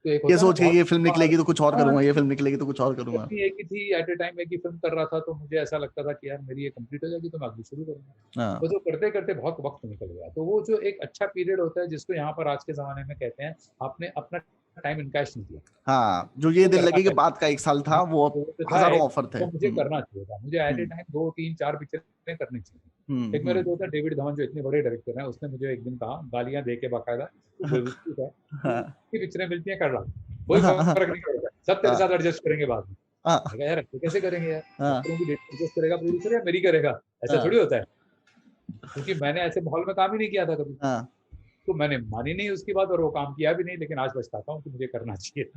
B: तो एक
A: ये सोच के ये फिल्म निकलेगी तो कुछ और करूंगा, ये फिल्म निकलेगी तो कुछ और करूंगा।
B: एक ही थी, एट ए टाइम एक ही फिल्म कर रहा था, तो मुझे ऐसा लगता था कि यार मेरी ये कंप्लीट हो जाएगी तो मैं अगली शुरू करूंगा। तो जो करते करते बहुत वक्त निकल गया। तो वो जो एक अच्छा पीरियड होता है जिसको यहाँ पर आज के जमाने में कहते हैं आपने अपना टाइम इनकैश नहीं किया।
A: हाँ, जो ये दिल लगी के बाद का 1 साल था वो हजारों ऑफर थे।
B: मुझे करना चाहिए था, मुझे एट ए टाइम 2, 3, 4 पिक्चरें करनी चाहिए। एक मेरे दोस्त है डेविड धवन जो इतने बड़े डायरेक्टर हैं, उसने मुझे एक दिन कहा, गालियां दे के बाकायदा, पिक्चरें मिलती हैं कर रहा, कोई फर्क नहीं पड़ेगा, सब तेरे साथ एडजस्ट करेंगे बाद में। यार कैसे करेंगे यार, एडजस्ट करेगा प्रोड्यूसर या मेरी करेगा, ऐसा थोड़ी होता है। क्योंकि मैंने ऐसे माहौल में काम ही नहीं किया था कभी। तो मैंने मानी नहीं उसकी बात, और वो काम किया भी नहीं, लेकिन आज पछताता हूँ कि मुझे करना चाहिए।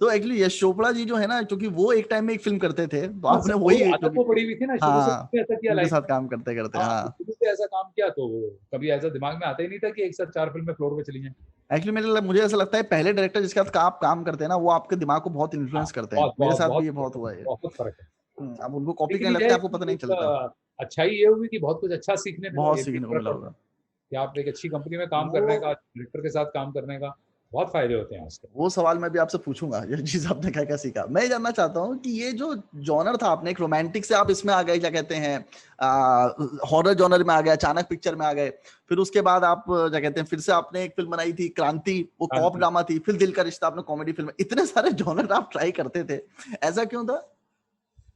A: तो एक्चुअली यश चोपड़ा जी जो है ना, क्योंकि वो एक टाइम में एक फिल्म करते थे, तो आपने वही
B: आदत वो पड़ी हुई थी ना शुरू से, ऐसा किया लाइफ
A: साथ काम करते करते।
B: शुरू से ऐसा काम किया, तो कभी ऐसा दिमाग में आता ही नहीं था कि एक साथ 4 फिल्में फ्लोर पे चली जाएं।
A: एक्चुअली मुझे ऐसा लगता है पहले डायरेक्टर जिसके साथ आप काम करते हैं ना, वो आपके दिमाग को बहुत इन्फ्लुएंस करते हैं। मेरे साथ भी ये बहुत हुआ है।
B: बहुत फर्क है।
A: अब उनको कॉपी करने लगते हैं, आपको पता नहीं चलता।
B: अच्छाई ये हुई कि बहुत कुछ अच्छा सीखने
A: को मिला होगा
B: कि आप एक अच्छी कंपनी में काम करने का, डायरेक्टर के साथ काम करने का बहुत फायदे होते हैं उसके।
A: वो सवाल मैं भी आपसे पूछूंगा, ये चीज आपने क्या क्या सीखा। मैं जानना चाहता हूँ कि ये जो जॉनर था, आपने एक रोमांटिक से आप इसमें आ गए, क्या कहते हैं, हॉरर जॉनर में आ गए, अचानक पिक्चर में आ गए, फिर उसके बाद आप क्या कहते हैं, फिर से आपने एक फिल्म बनाई थी क्रांति, वो कॉप ड्रामा थी, फिर दिल का रिश्ता, आपने कॉमेडी फिल्म, इतने सारे जॉनर आप ट्राई करते थे, ऐसा क्यों था?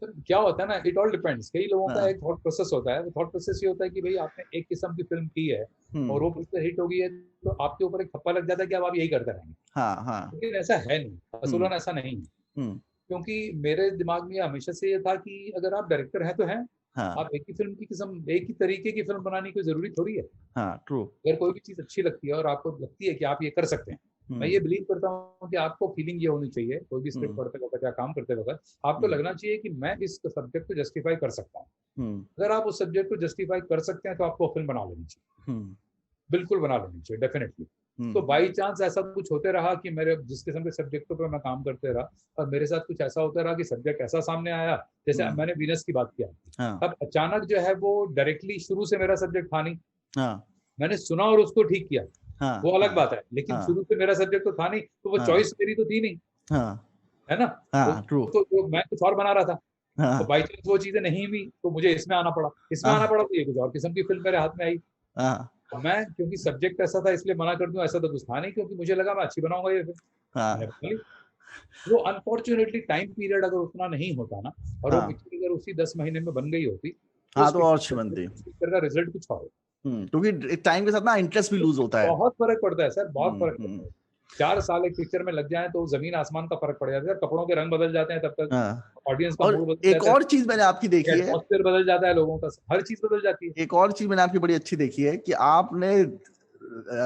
B: तो क्या होता है ना, इट ऑल डिपेंड्स। कई लोगों का एक थॉट प्रोसेस होता है, वो थॉट प्रोसेस ये होता है कि भाई आपने एक किस्म की फिल्म की है और वो पिक्चर हिट हो गई है, तो आपके ऊपर एक थप्पा लग जाता है कि अब आप यही करते रहेंगे। लेकिन ऐसा है नहीं, असूलन ऐसा नहीं है। क्योंकि मेरे दिमाग में हमेशा से ये था कि अगर आप डायरेक्टर हैं तो हैं, आप एक ही फिल्म की किस्म, एक ही तरीके की फिल्म बनाने की जरूरी थोड़ी है। ट्रू। अगर कोई भी चीज अच्छी लगती है और आपको लगती है कि आप ये कर सकते हैं, मैं ये बिलीव करता हूँ कि आपको फीलिंग ये होनी चाहिए कोई भी स्क्रिप्ट पढ़ते वक्त या काम करते वक्त, आपको लगना चाहिए कि मैं इस सब्जेक्ट को जस्टिफाई कर सकता हूँ। अगर आप उस सब्जेक्ट को जस्टिफाई कर सकते हैं तो आपको फिल्म बना लेनी चाहिए, बिल्कुल बना लेनी चाहिए, डेफिनेटली। तो बाई चांस ऐसा कुछ होते रहा कि मेरे जिस किस्म के सब्जेक्टों पर मैं काम करते रहा और मेरे साथ कुछ ऐसा होता रहा कि सब्जेक्ट ऐसा सामने आया, जैसे मैंने वीनस की बात किया, अब अचानक जो है वो डायरेक्टली शुरू से मेरा सब्जेक्ट था नहीं, मैंने सुना और उसको ठीक किया, वो अलग बात है, लेकिन शुरू से मेरा सब्जेक्ट तो था नहीं, तो वो चॉइस मेरी तो थी नहीं, है ना, तो मैं कुछ और बना रहा था, तो बाई चांस वो चीजें नहीं हुई तो मुझे इसमें आना पड़ा, तो ये कुछ और किस्म की फिल्म मेरे हाथ में आई। मैं क्योंकि सब्जेक्ट ऐसा था इसलिए मना कर दूं ऐसा तो कुछ था नहीं, क्योंकि मुझे लगा मैं अच्छी बनाऊंगा ये फिल्म। वो अनफॉर्चुनेटली टाइम पीरियड अगर उतना नहीं होता ना, और वो पिक्चर अगर उसी 10 महीने में बन गई होती
A: तो और अच्छी बनती,
B: पिक्चर का रिजल्ट कुछ और,
A: क्योंकि टाइम के साथ ना इंटरेस्ट भी लूज होता है,
B: बहुत फर्क पड़ता है सर, बहुत फर्क पड़ता है। 4 साल एक पिक्चर में लग जाए तो जमीन आसमान का फर्क पड़ जाता है, कपड़ों के रंग बदल जाते हैं तब तक, ऑडियंस का मूड बदल जाता है,
A: एक और चीज मैंने आपकी देखी है,
B: एटमॉस्फेयर बदल जाता है लोगों का, हर चीज बदल जाती है।
A: एक और चीज मैंने आपकी बड़ी अच्छी देखी है कि आपने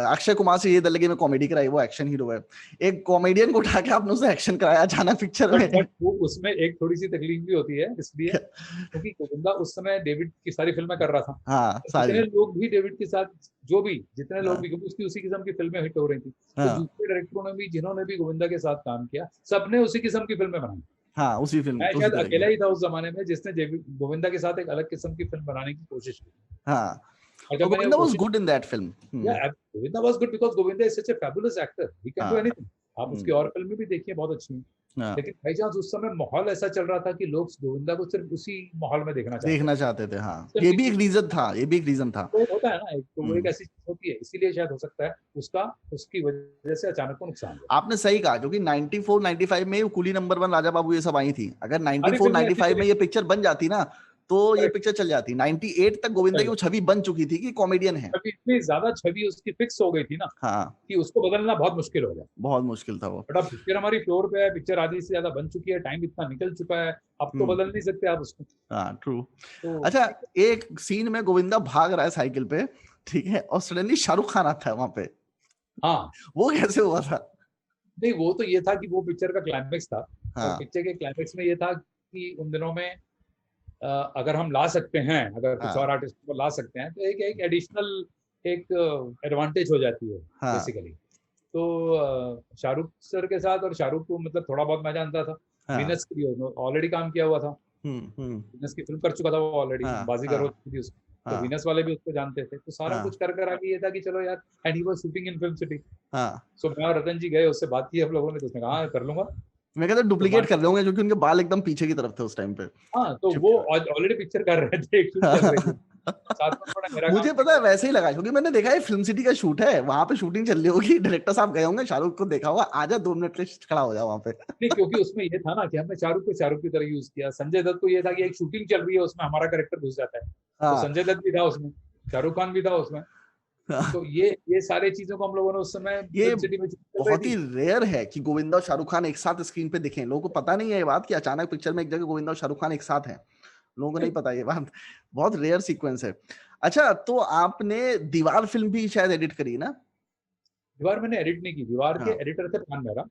A: अक्षय कुमार से ये लगे में कॉमेडी कराई, वो एक्शन हीरो है, एक कॉमेडियन को उठा के आपने उसे एक्शन कराया अचानक पिक्चर में।
B: वो उसमें एक थोड़ी सी तकलीफ भी होती है इसलिए क्योंकि गोविंदा उस समय डेविड की सारी फिल्में कर रहा था, जितने लोग भी डेविड के साथ जितने लोग भी, क्योंकि उसकी उसी किस्म की फिल्में हिट हो रही थी, तो दूसरे डायरेक्टरों ने भी जिन्होंने भी गोविंदा के साथ काम किया सबने उसी किस्म की फिल्में बनाई।
A: उसी फिल्म
B: मैं शायद अकेला ही था उस जमाने में जिसने गोविंदा के साथ एक अलग किस्म की फिल्म बनाने की कोशिश की।
A: Govinda was good in that film.
B: Yeah, Govinda was good because Govinda is such a fabulous actor. He can do anything. आप उसकी और फिल्में भी देखिए बहुत अच्छी हैं, लेकिन भाई चांस उस समय माहौल ऐसा चल रहा था कि लोग गोविंदा को सिर्फ उसी माहौल में देखना चाहते थे।
A: ये भी एक रीजन था,
B: तो होता है ना, तो वो एक ऐसी चीज होती है, इसीलिए शायद हो सकता है उसकी वजह से अचानक को नुकसान हुआ।
A: आपने सही कहा, क्योंकि 94-95 में कुली नंबर 1, राजा बाबू ये सब आई थी, अगर 94-95 में ये पिक्चर बन जाती ना तो ये पिक्चर चल जाती। 98 तक गोविंदा की वो छवि बन चुकी थी कि कॉमेडियन है,
B: इतनी ज्यादा छवि उसकी फिक्स हो गई थी ना कि उसको बदलना बहुत मुश्किल हो गया,
A: बहुत मुश्किल था वो।
B: बट अब पिक्चर हमारी फ्लोर पे है, पिक्चर आधी से ज्यादा बन चुकी है, टाइम इतना निकल चुका है, अब तो बदल नहीं सकते आप उसको।
A: ट्रू। अच्छा, एक सीन में गोविंदा भाग रहा है साइकिल पे, ठीक है, और सडनली शाहरुख खान आता है वहां पे, वो कैसे हुआ था?
B: नहीं, वो तो ये था कि वो पिक्चर का क्लाइमेक्स था, और पिक्चर के क्लाइमेक्स में ये था कि उन दिनों में अगर हम ला सकते हैं, अगर कुछ और आर्टिस्ट को ला सकते हैं तो एक एडिशनल एक एडवांटेज हो जाती है बेसिकली। तो शाहरुख सर के साथ, और शाहरुख को मतलब थोड़ा बहुत मैं जानता था, वीनस की ऑलरेडी काम किया हुआ था, वीनस की फिल्म कर चुका था वो ऑलरेडी, बाजीगर हो चुकी थी उसकी, तो वीनस वाले भी उसको जानते थे, तो सारा कुछ कर आगे ये था कि चलो यार, and he was shooting in film city. So मैं और रतन जी गए, उससे बात की हम लोगों ने, तो उसने कहा कर लूंगा।
A: मैं कहता डुप्लीकेट कर लोगे क्योंकि उनके बाल एकदम पीछे की तरफ थे उस टाइम पे।
B: तो वो ऑलरेडी पिक्चर कर रहे थे साथ में थोड़ा मेरा
A: मुझे पता है वैसे ही लगा, क्योंकि मैंने देखा है फिल्म सिटी का शूट है, वहां पे शूटिंग चल रही होगी, डायरेक्टर साहब गए होंगे, शाहरुख को देखा होगा, आजा 2 मिनट के लिए खड़ा हो जा वहां पे।
B: नहीं, क्योंकि उसमें ये था ना कि हमने शाहरुख को शाहरुख की तरह यूज किया, संजय दत्त को ये था कि एक शूटिंग चल रही है उसमें हमारा कैरेक्टर घुस जाता है, तो संजय दत्त भी था उसमें, शाहरुख खान भी था उसमें, तो ये सारे चीजों को हम लोगों ने उस समय
A: ये बहुत ही रेयर है कि गोविंदा और शाहरुख खान एक साथ स्क्रीन पे दिखें। लोगों को पता नहीं है ये बात कि अचानक पिक्चर में एक जगह गोविंदा और शाहरुख खान एक साथ हैं, लोगों को नहीं पता ये बात, बहुत रेयर सीक्वेंस है। अच्छा, तो आपने दीवार फिल्म भी शायद एडिट करी ना?
B: दीवार मैंने एडिट नहीं की, दीवार के एडिटर थे प्राण मेहरा,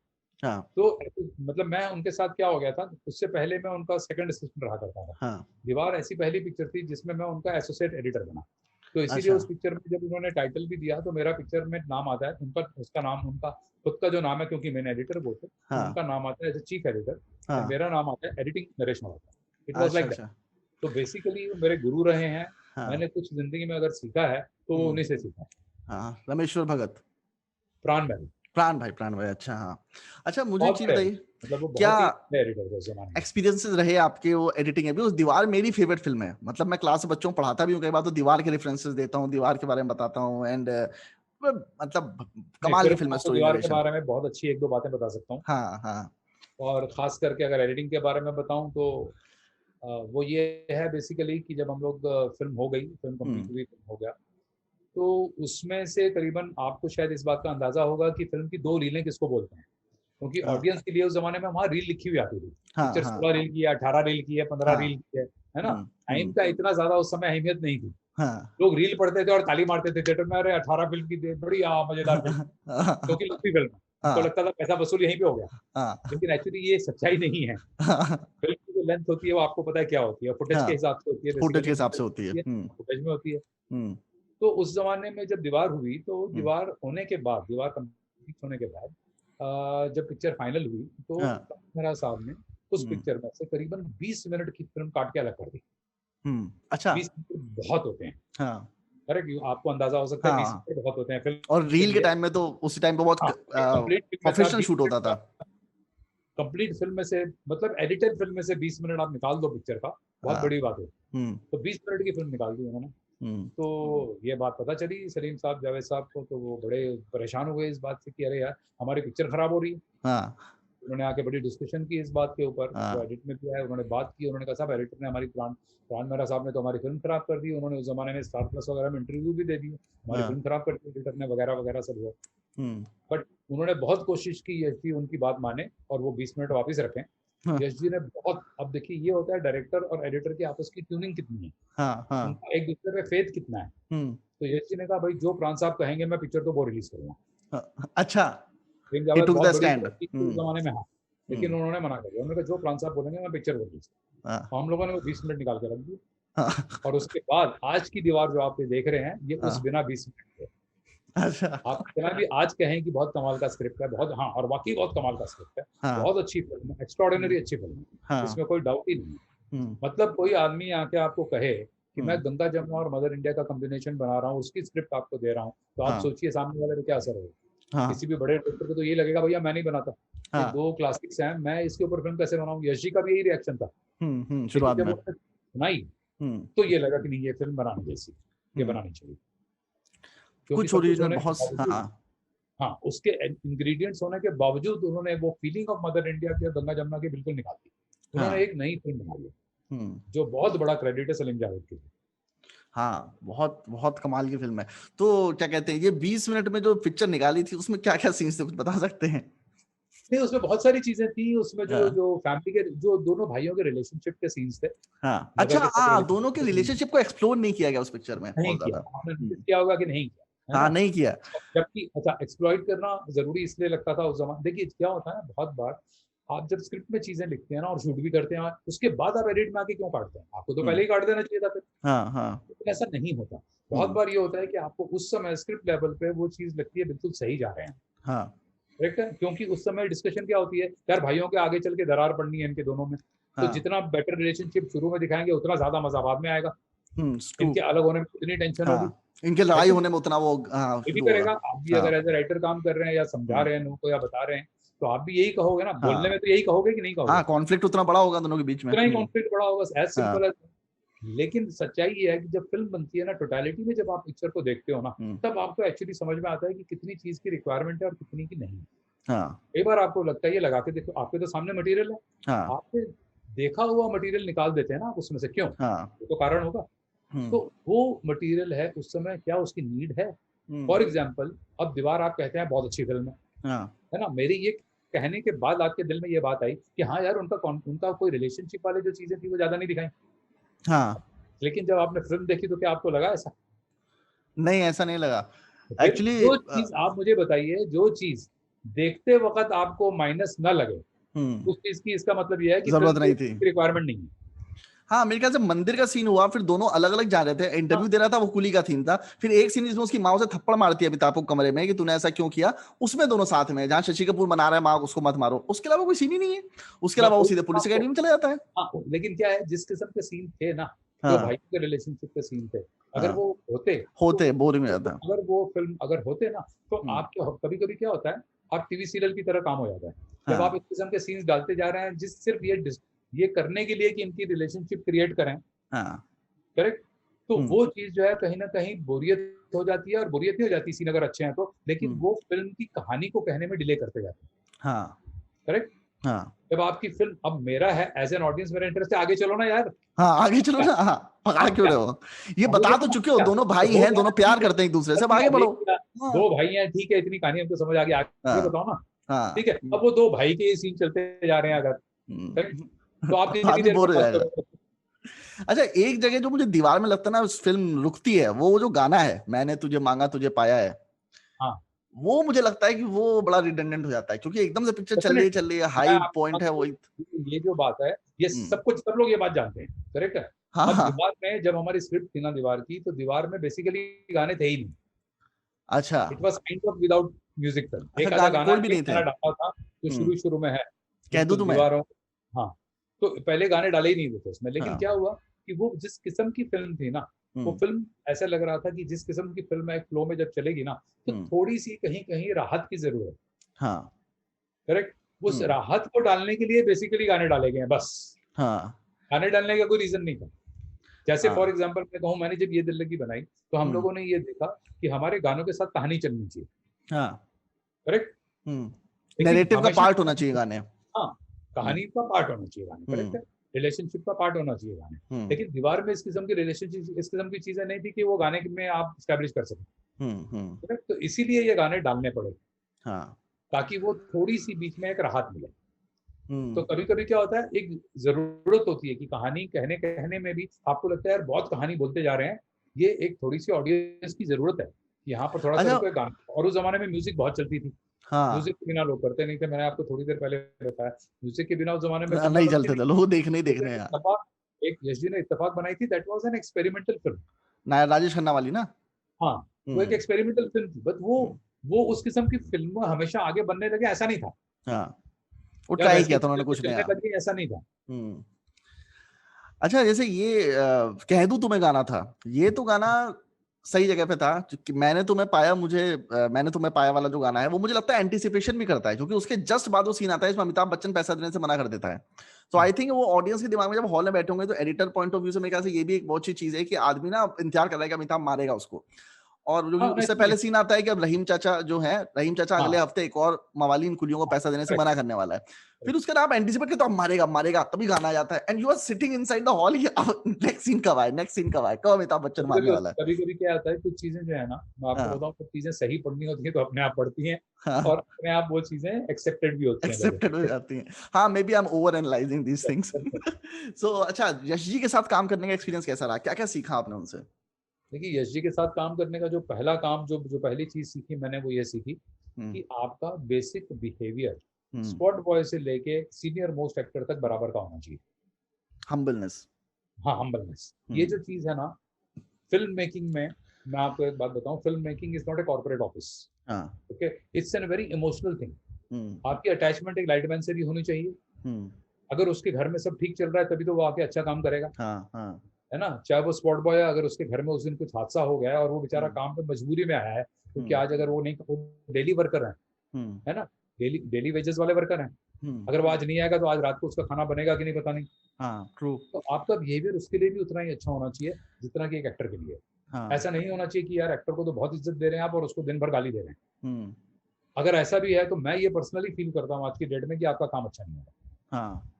B: तो मतलब मैं उनके साथ क्या हो गया था, उससे पहले मैं उनका सेकंड असिस्टेंट रहा करता था। दीवार ऐसी पहली पिक्चर थी जिसमें मैं उनका एसोसिएट एडिटर बना, तो इसीलिए उस पिक्चर में जब उन्होंने टाइटल भी दिया तो मेरा पिक्चर में नाम आता है उनका, उसका नाम उनका खुद का जो नाम है, क्योंकि मैंने एडिटर बोलते उनका नाम आता है एज चीफ एडिटर, मेरा नाम आता है editing Naresh Malhotra. It was like that. तो बेसिकली वो मेरे गुरु रहे हैं, मैंने कुछ जिंदगी में अगर सीखा है तो उन्हीं से सीखा।
A: रमेश्वर भगत,
B: प्राण
A: भाई। अच्छा मुझे चीज बताइए, मतलब क्या एक्सपीरियंसेस रहे आपके वो एडिटिंग में भी? उस दीवार मेरी फेवरेट फिल्म है, मतलब मैं क्लास से बच्चों को पढ़ाता भी हूँ, कई बार तो दीवार के रेफरेंसेस देता हूँ, दीवार के बारे में बताता हूँ, एंड मतलब कमाल की फिल्म है। स्टोरी
B: दीवार के बारे में बहुत अच्छी 1-2 बातें बता सकता हूँ। और खास करके अगर एडिटिंग के बारे में बताऊं तो वो ये है बेसिकली कि जब हम लोग फिल्म हो गई, फिल्म कंप्लीट हुई, फिल्म हो गया, तो उसमें से करीबन आपको शायद इस बात का अंदाजा होगा कि फिल्म की 2 रीलें किसको बोलते हैं, क्योंकि ऑडियंस के लिए उस जमाने में वहाँ रील लिखी हुई आती थी, पिक्चर 16 रील की है, 18 रील की है, 15 रील की है ना। टाइम का इतना ज्यादा उस समय अहमियत नहीं थी, लोग रील पढ़ते थे और ताली मारते थे थिएटर में, अरे 18 फिल्म की बढ़िया मजेदार फिल्म, क्योंकि लंबी फिल्म उनको लगता था पैसा वसूल यहीं पे हो गया, लेकिन एक्चुअली ये सच्चाई नहीं है। फिल्म की जो लेंथ होती है वो आपको पता है क्या होती है, फुटेज के हिसाब से होती है,
A: फुटेज के हिसाब से होती है,
B: फुटेज में होती है। तो उस जमाने में जब दीवार हुई, तो दीवार होने के बाद, दीवार कंप्लीट होने के बाद जब पिक्चर फाइनल हुई, तो मेरा साहब ने उस पिक्चर में से करीबन 20 मिनट की फिल्म काट के अलग कर दी।
A: अच्छा,
B: 20 मिनट बहुत होते हैं।
A: हाँ,
B: करेक्ट, आपको अंदाजा हो सकता है 20 मिनट बहुत होते हैं फिल्म।
A: और रील के टाइम में तो उसी टाइम पे बहुत प्रोफेशनल शूट होता था।
B: कंप्लीट फिल्म में से, मतलब एडिटेड फिल्म में से 20 मिनट आप निकाल दो पिक्चर का, बहुत बड़ी बात है। तो 20 मिनट की फिल्म निकाल दी उन्होंने। तो ये बात पता चली सलीम साहब, जावेद साहब को, तो वो बड़े परेशान हुए इस बात से कि अरे यार हमारी पिक्चर खराब हो रही है। उन्होंने आके बड़ी डिस्कशन की इस बात के ऊपर, जो एडिट में भी है, उन्होंने बात की। उन्होंने कहा साहब एडिटर ने हमारी प्राण मेहरा साहब ने तो हमारी फिल्म खराब कर दी। उन्होंने उस जमाने में स्टार प्लस वगैरह में इंटरव्यू भी दे दिए, हमारी फिल्म खराब कर दी एडिटर ने, वगैरह वगैरह सब हुआ। बट उन्होंने बहुत कोशिश की यश जी उनकी बात माने और वो 20 मिनट वापस रखें। यश जी ने बहुत, अब देखिए ये होता है डायरेक्टर और एडिटर की आपस की ट्यूनिंग कितनी है, उनका एक दूसरे पे फेथ कितना है। तो यश जी ने कहा भाई जो प्राण साहब कहेंगे मैं पिक्चर तो वो रिलीज करूंगा।
A: अच्छा,
B: जमाने में, हाँ, लेकिन उन्होंने मना कर दिया। उन्होंने कहा जो प्राण साहब बोलेंगे मैं पिक्चर रिलीज। तो हम लोगों ने वो 20 मिनट निकाल के रख दिए। और उसके बाद आज की दीवार जो आप देख रहे हैं, ये उस बिना 20 मिनट के।
A: अच्छा,
B: आप कितना भी आज कहें कि बहुत कमाल का स्क्रिप्ट है, बहुत, हाँ, और वाकई बहुत कमाल का स्क्रिप्ट है, बहुत अच्छी फिल्म है, एक्स्ट्राऑर्डिनरी अच्छी फिल्म है, इसमें कोई डाउट ही नहीं है। मतलब कोई आदमी आके आपको कहे कि मैं गंगा जमुना और मदर इंडिया का कॉम्बिनेशन बना रहा हूँ, उसकी स्क्रिप्ट आपको दे रहा हूँ, तो आप सोचिए सामने वाले पे क्या असर होगा। किसी भी बड़े डायरेक्टर को तो ये लगेगा भैया मैं नहीं बनाता, ये दो क्लासिक्स हैं, मैं इसके ऊपर फिल्म कैसे बनाऊं। यश जी का भी यही रिएक्शन था शुरुआत में, सुनाई तो ये लगा कि नहीं ये फिल्म बनानी जैसी, ये बनानी चाहिए।
A: कुछ ओरिजिनल बहुत,
B: हाँ, उसके इंग्रेडिएंट्स होने के बावजूद उन्होंने वो फीलिंग ऑफ मदर इंडिया की, गंगा जमुना की बिल्कुल निकाल दी। उन्होंने एक नई फिल्म बनाई है, जो बहुत बड़ा क्रेडिट है सलीम जावेद के लिए।
A: हाँ, बहुत बहुत कमाल की फिल्म है। तो क्या कहते हैं, ये 20 मिनट में जो पिक्चर निकाली थी उसमें क्या क्या सीन्स थे, कुछ बता सकते हैं?
B: नहीं, उसमें बहुत सारी चीजें थी। उसमें जो फैमिली के, जो दोनों भाइयों के रिलेशनशिप के सीन्स थे।
A: अच्छा, दोनों के रिलेशनशिप को एक्सप्लोर नहीं किया गया उस पिक्चर में।
B: नहीं किया, आपने नोटिस किया होगा कि नहीं किया।
A: हाँ, नहीं किया।
B: जबकि अच्छा, एक्सप्लॉइट करना जरूरी इसलिए लगता था उस जमाने। देखिए क्या होता है, बहुत बार आप जब स्क्रिप्ट में चीजें लिखते हैं ना और शूट भी करते हैं, उसके बाद आप एडिट में आके क्यों काटते हैं? आपको तो पहले ही काट देना चाहिए था फिर। लेकिन ऐसा नहीं होता। बहुत बार ये होता है कि आपको उस समय स्क्रिप्ट लेवल पे वो चीज लगती है बिल्कुल सही जा रहे हैं, करेक्ट है, क्योंकि उस समय डिस्कशन क्या होती है, यार भाइयों के आगे चल के दरार पड़नी है इनके दोनों में, तो जितना बेटर रिलेशनशिप शुरू में दिखाएंगे उतना ज्यादा मजा बाद में आएगा। इनके अलग होने में उतनी टेंशन होगी,
A: इनके लड़ाई होने में उतना वो
B: भी करेगा। आप भी अगर एज ए राइटर काम कर रहे हैं या समझा रहे हैं उनको या बता रहे हैं, तो आप भी यही कहोगे ना, बोलने में तो यही कहोगे कि नहीं कहोगे।
A: कॉन्फ्लिक्ट उतना बड़ा होगा दोनों के बीच में,
B: उतना ही कॉन्फ्लिक्ट बड़ा होगा, एज सिंपल एज। लेकिन सच्चाई ये है कि जब फिल्म बनती है ना, टोटलिटी में जब आप पिक्चर को देखते हो ना, तब आपको एक्चुअली समझ में आता है कि कितनी चीज की रिक्वायरमेंट है और कितनी की नहीं। कई बार आपको लगता है ये लगा के देखो, आपके तो सामने मटेरियल है, आपने देखा हुआ मटेरियल निकाल देते हैं ना आप उसमें से, क्यों? तो कारण होगा। तो वो मटेरियल है उस समय, क्या उसकी नीड है? फॉर एग्जाम्पल, अब दीवार आप कहते हैं बहुत अच्छी फिल्म है ना, मेरी ये कहने के बाद आपके दिल में ये बात आई कि हाँ यार उनका कोई रिलेशनशिप वाले जो चीजें थी वो ज्यादा नहीं दिखाई। लेकिन जब आपने फिल्म देखी तो क्या आपको लगा ऐसा?
A: नहीं, ऐसा नहीं लगा एक्चुअली।
B: जो चीज आप मुझे बताइए, जो चीज देखते वक्त आपको माइनस ना लगे, उस चीज की, इसका मतलब यह है कि
A: जरूरत नहीं थी,
B: रिक्वायरमेंट नहीं है।
A: हाँ, मेरे ख्याल से मंदिर का सीन हुआ, फिर दोनों अलग अलग जा रहे थे, इंटरव्यू दे रहा था, वो कुली का थीम था। फिर एक सीन जिसमें उसकी माँ से थप्पड़ मारती है अमिताभ को कमरे में कि तूने ऐसा क्यों किया, उसमें दोनों साथ में, जहाँ शशि कपूर मना रहा है माँ उसको मत मारो, उसके अलावा कोई सीन ही नहीं है। उसके अलावा वो सीधे पुलिस अकेडमी में चला जाता है।
B: लेकिन क्या है, जिस किस्म के सीन थे ना, जो भाई के रिलेशनशिप के सीन थे, अगर वो होते बोरिंग हो जाता। अगर वो फिल्म अगर होते ना, तो आपके कभी कभी क्या होता है, आप टीवी सीरियल की तरह काम हो जाता है। जब आप इस किस्म के सीन्स डालते जा रहे हैं, जिस सिर्फ ये करने के लिए कि इनकी रिलेशनशिप क्रिएट करें, करेक्ट, तो वो चीज जो है कहीं ना कहीं बोरियत हो जाती है। और बोरियत नहीं हो जाती सीन अगर अच्छे हैं तो, लेकिन वो फिल्म की कहानी को कहने में डिले करते जाते हैं, करेक्ट। जब आपकी फिल्म, अब मेरा है एज एन ऑडियंस, मेरा इंटरेस्ट है आगे चलो ना यार,
A: आगे चलो ना, पकड़ा क्यों रहे हो, ये बता तो चुके हो, दोनों भाई हैं, दोनों प्यार करते हैं एक दूसरे से, अब आगे बढ़ो।
B: दो भाई हैं, ठीक है, इतनी कहानी हमको समझ आ गई, आगे बताओ ना, ठीक है। अब वो दो भाई के सीन चलते जा रहे हैं अगर, तो आप कितनी देर बोर हो जाएगा।
A: अच्छा, एक जगह जो मुझे दीवार में लगता है ना, उस फिल्म रुकती है, वो जो गाना है, मैंने तुझे मांगा तुझे पाया है, वो मुझे लगता है कि वो बड़ा रिडंडेंट हो जाता है, क्योंकि एकदम से पिक्चर चल रही है, हाई पॉइंट है वही।
B: ये जो बात है, ये सब कुछ सब लोग ये बात जानते हैं, करेक्ट है।
A: हाँ,
B: अब
A: हाँ।
B: दीवार में जब हमारी स्क्रिप्ट थी ना दीवार की, तो दीवार में बेसिकली गाने थे ही नहीं।
A: अच्छा,
B: it was kind of without music film.
A: अच्छा,
B: एक आधा गाना
A: कोई भी नहीं थे।
B: डाला था जो शुरू में है,
A: कह दूं
B: बिल्कुल
A: तुम्हें।
B: दीवारों। हाँ, तो पहले गाने डाले ही नहीं थे उसमें, लेकिन
A: हाँ।
B: क्या हुआ कि वो जिस किस्म की फिल्म थी ना, वो फिल्म ऐसा लग रहा था कि जिस किस्म की फिल्म एक फ्लो में जब चलेगी ना, तो थोड़ी सी कहीं कहीं राहत की जरूरत।
A: हाँ,
B: करेक्ट। उस राहत को डालने के लिए बेसिकली गाने डाले गए हैं बस।
A: हाँ,
B: गाने डालने का कोई रीजन नहीं था। जैसे
A: हाँ।
B: फॉर एग्जांपल मैं कहूँ, मैंने जब ये दिल लगी बनाई, तो हम लोगों ने ये देखा कि हमारे गानों के साथ कहानी चलनी चाहिए।
A: हाँ।
B: करेक्ट।
A: नैरेटिव का पार्ट होना चाहिए गाने।
B: हाँ, कहानी का पार्ट होना चाहिए गाने, करेक्ट है। रिलेशनशिप का पार्ट होना चाहिए गाने। लेकिन दीवार में इस किस्म की रिलेशनशिप, इस किस्म की चीजें नहीं थी कि वो गाने में आप स्टैब्लिश कर सकें। करेक्ट। तो इसीलिए ये गाने डालने पड़े, ताकि वो थोड़ी सी बीच में एक राहत मिले। तो कभी कभी क्या होता है, एक जरूरत होती है कि कहानी कहने में भी आपको लगता है यार बहुत कहानी बोलते जा रहे हैं, ये एक थोड़ी सी ऑडियंस की जरूरत है, यहाँ पर थोड़ा सा रुको गाना। और उस जमाने में म्यूजिक बहुत चलती थी। म्यूजिक के बिना लोग करते नहीं थे, मैंने आपको थोड़ी देर पहले बताया। म्यूजिक के बिना उस जमाने में
A: नहीं चलते थे, लोग देखने ही देख रहे हैं।
B: एक यश जी ने इत्तेफाक बनाई थी, that was an experimental film,
A: Nair Rajesh Khanna वाली ना।
B: हाँ, वो एक एक्सपेरिमेंटल फिल्म थी, बट वो उस किस्म की फिल्म हमेशा आगे बनने लगे ऐसा नहीं था।
A: हाँ, वो ट्राई किया था उन्होंने कुछ नया,
B: ऐसा नहीं था।
A: अच्छा, जैसे ये कह दूं तुम्हें गाना था, ये तो गाना सही जगह पे था। मैंने तुम्हें पाया, मैंने तुम्हें पाया वाला जो गाना है, वो मुझे लगता है एंटिसिपेशन भी करता है, क्योंकि उसके जस्ट बाद वो सीन आता है इसमें अमिताभ बच्चन पैसा देने से मना कर देता है। तो आई थिंक वो ऑडियंस के दिमाग में जब हॉल में बैठे होंगे, तो एडिटर पॉइंट ऑफ व्यू से मेरे ख्याल से ये भी एक बहुत अच्छी चीज है कि आदमी ना इंतजार कर रहा है कि अमिताभ मारेगा उसको। और जो उससे पहले सीन आता है कि अब रहीम चाचा जो है, रहीम चाचा अगले हफ्ते एक और मवालीन कुलियों को पैसा देने से मना करने वाला है। फिर उसके बाद आप एंटिसिपेट करते हो, मारेगा मारेगा, तभी गाना आ जाता है, and you are sitting inside the hall, next scene कब आए, नेक्स्ट सीन कब आए, कब अमिताभ बच्चन मारने वाला है।
B: कभी कभी क्या आता है, कुछ चीजें जो है ना, मैं आपको बताऊं, कुछ चीजें सही पढ़नी होती है तो अपने आप पढ़ती हैं, और अपने आप वो चीजें एक्सेप्टेड भी होती हैं,
A: एक्सेप्टेड हो जाती हैं। हाँ, maybe I am over analysing these things. So अच्छा, यश जी के साथ काम करने का एक्सपीरियंस कैसा रहा, क्या क्या सीखा आपने उनसे?
B: देखिए, यश जी के साथ काम करने का जो पहला काम, जो पहली चीज सीखी मैंने, वो ये सीखी कि आपका बेसिक बिहेवियर स्पॉट बॉय से लेके सीनियर मोस्ट एक्टर तक बराबर का होना चाहिए।
A: हम्बलनेस।
B: हाँ, हम्बलनेस, ये जो चीज है ना फिल्म मेकिंग में, मैं आपको एक बात बताऊं, film making is not a corporate office. Okay, it's an very emotional thing. आपकी अटैचमेंट एक लाइटमैन से भी होनी चाहिए। अगर उसके घर में सब ठीक चल रहा है तभी तो वो आके अच्छा काम करेगा, है ना। चाहे वो स्पॉट बॉय है, अगर उसके घर में उस दिन कुछ हादसा हो गया है और वो बेचारा काम पे मजबूरी में आया है, क्योंकि आज अगर वो नहीं, डेली वर्कर है ना, डेली वेजेस वाले वर्कर हैं, अगर वो आज नहीं आएगा तो आज रात को उसका खाना बनेगा कि नहीं पता नहीं।
A: ट्रू।
B: तो आपका बिहेवियर उसके लिए भी उतना ही अच्छा होना चाहिए जितना कि एक एक्टर के लिए। ऐसा नहीं होना चाहिए कि यार एक्टर को तो बहुत इज्जत दे रहे हैं आप और उसको दिन भर गाली दे रहे हैं। अगर ऐसा भी है तो मैं ये पर्सनली फील करता हूँ आज की डेट में कि आपका काम अच्छा नहीं होगा।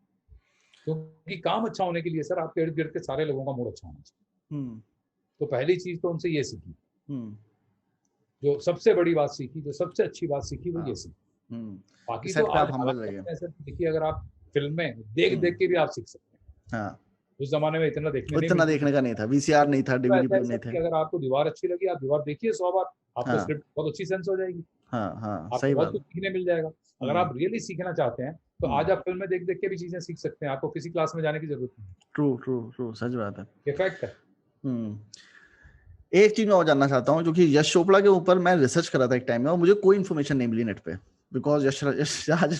B: क्योंकि काम अच्छा होने के लिए सर आपके इर्द गिर्द के सारे लोगों का मूड अच्छा होना चाहिए। तो पहली चीज तो उनसे ये सीखी, जो सबसे बड़ी बात सीखी, जो सबसे अच्छी बात सीखी, वो ये सीखी। बाकी तो आप देखिए, अगर आप फिल्म में देख के भी आप सीख सकते हैं। उस जमाने में इतना देखने
A: का नहीं था, वीसीआर नहीं था, डीवीडी प्लेयर नहीं थे।
B: अगर आपको दीवार अच्छी लगी, आप दीवार देखिए 100 बार, आपको स्क्रिप्ट बहुत अच्छी सेंस हो जाएगी। आपको बहुत कुछ सीखने मिल जाएगा। अगर आप रियली सीखना चाहते हैं तो आज आप फिल्म में देख के भी चीजें सीख सकते हैं, आपको किसी क्लास में जाने की जरूरत नहीं।
A: ट्रू, सच बात है,
B: ये फैक्ट है।
A: एक चीज मैं और जानना चाहता हूँ, क्योंकि यश चोपड़ा के ऊपर मैं रिसर्च कर रहा था एक टाइम में और मुझे कोई इन्फॉर्मेशन नहीं मिली नेट पे, बिकॉज यश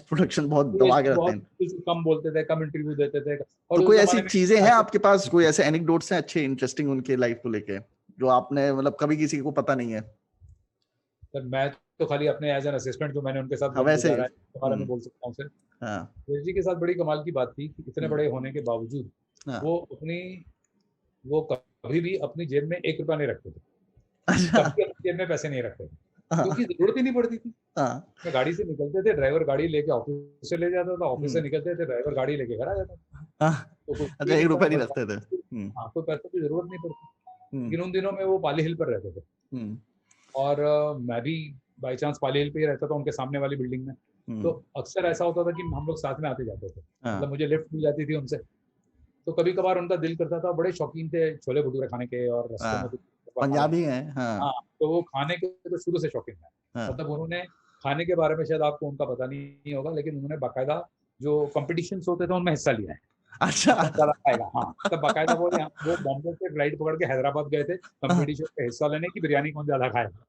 A: प्रोडक्शन बहुत दबा के रखते हैं,
B: कम बोलते थे, कम इंटरव्यू देते थे। और
A: तो कोई ऐसी चीजें हैं आपके पास, कोई ऐसे एनेक्डोट्स हैं अच्छे इंटरेस्टिंग उनके लाइफ को लेके, जो आपने मतलब कभी किसी को पता नहीं है?
B: सर मैं तो खाली अपने एज एन असिस्टेंट जो मैंने उनके साथ
A: वैसे
B: के बारे में बोल सकता हूँ सर। यश जी के साथ बड़ी कमाल की बात थी कि इतने बड़े होने के बावजूद वो कभी भी अपनी जेब में 1 रुपया नहीं रखते थे। कभी अपनी जेब में पैसे नहीं रखते थे, क्योंकि जरूरत ही नहीं पड़ती थी। गाड़ी से निकलते थे, ड्राइवर गाड़ी लेके ऑफिस से ले जाता था, ऑफिस से निकलते थे, ड्राइवर गाड़ी लेके घर आ जाता था। तो
A: अच्छा, 1 रुपया नहीं रखते थे।
B: हाँ, कोई पैसे की जरूरत नहीं पड़ती। लेकिन उन दिनों में वो पाली हिल पर रहते थे, और मैं भी बाई चांस पाली हिल पे ही रहता था, उनके सामने वाली बिल्डिंग में। तो अक्सर ऐसा होता था कि हम लोग साथ में आते जाते थे, मतलब मुझे लिफ्ट मिल जाती थी उनसे। तो कभी कभार उनका दिल करता था, बड़े शौकीन थे छोले भटूरे खाने के, और रास्ते में
A: पंजाबी हैं।
B: हाँ, तो वो खाने के तो शुरू से शौकीन है। मतलब उन्होंने खाने के बारे में शायद आपको उनका पता नहीं होगा, लेकिन उन्होंने बाकायदा जो कॉम्पिटिशन होते थे उनमें हिस्सा लिया है।
A: अच्छा,
B: ज्यादा खाएगा, हाँ, तब बाकायदा वो बॉम्बे से फ्लाइट पकड़ के हैदराबाद गए थे कॉम्पिटिशन में हिस्सा लेने की, बिरयानी कौन ज्यादा खाएगा।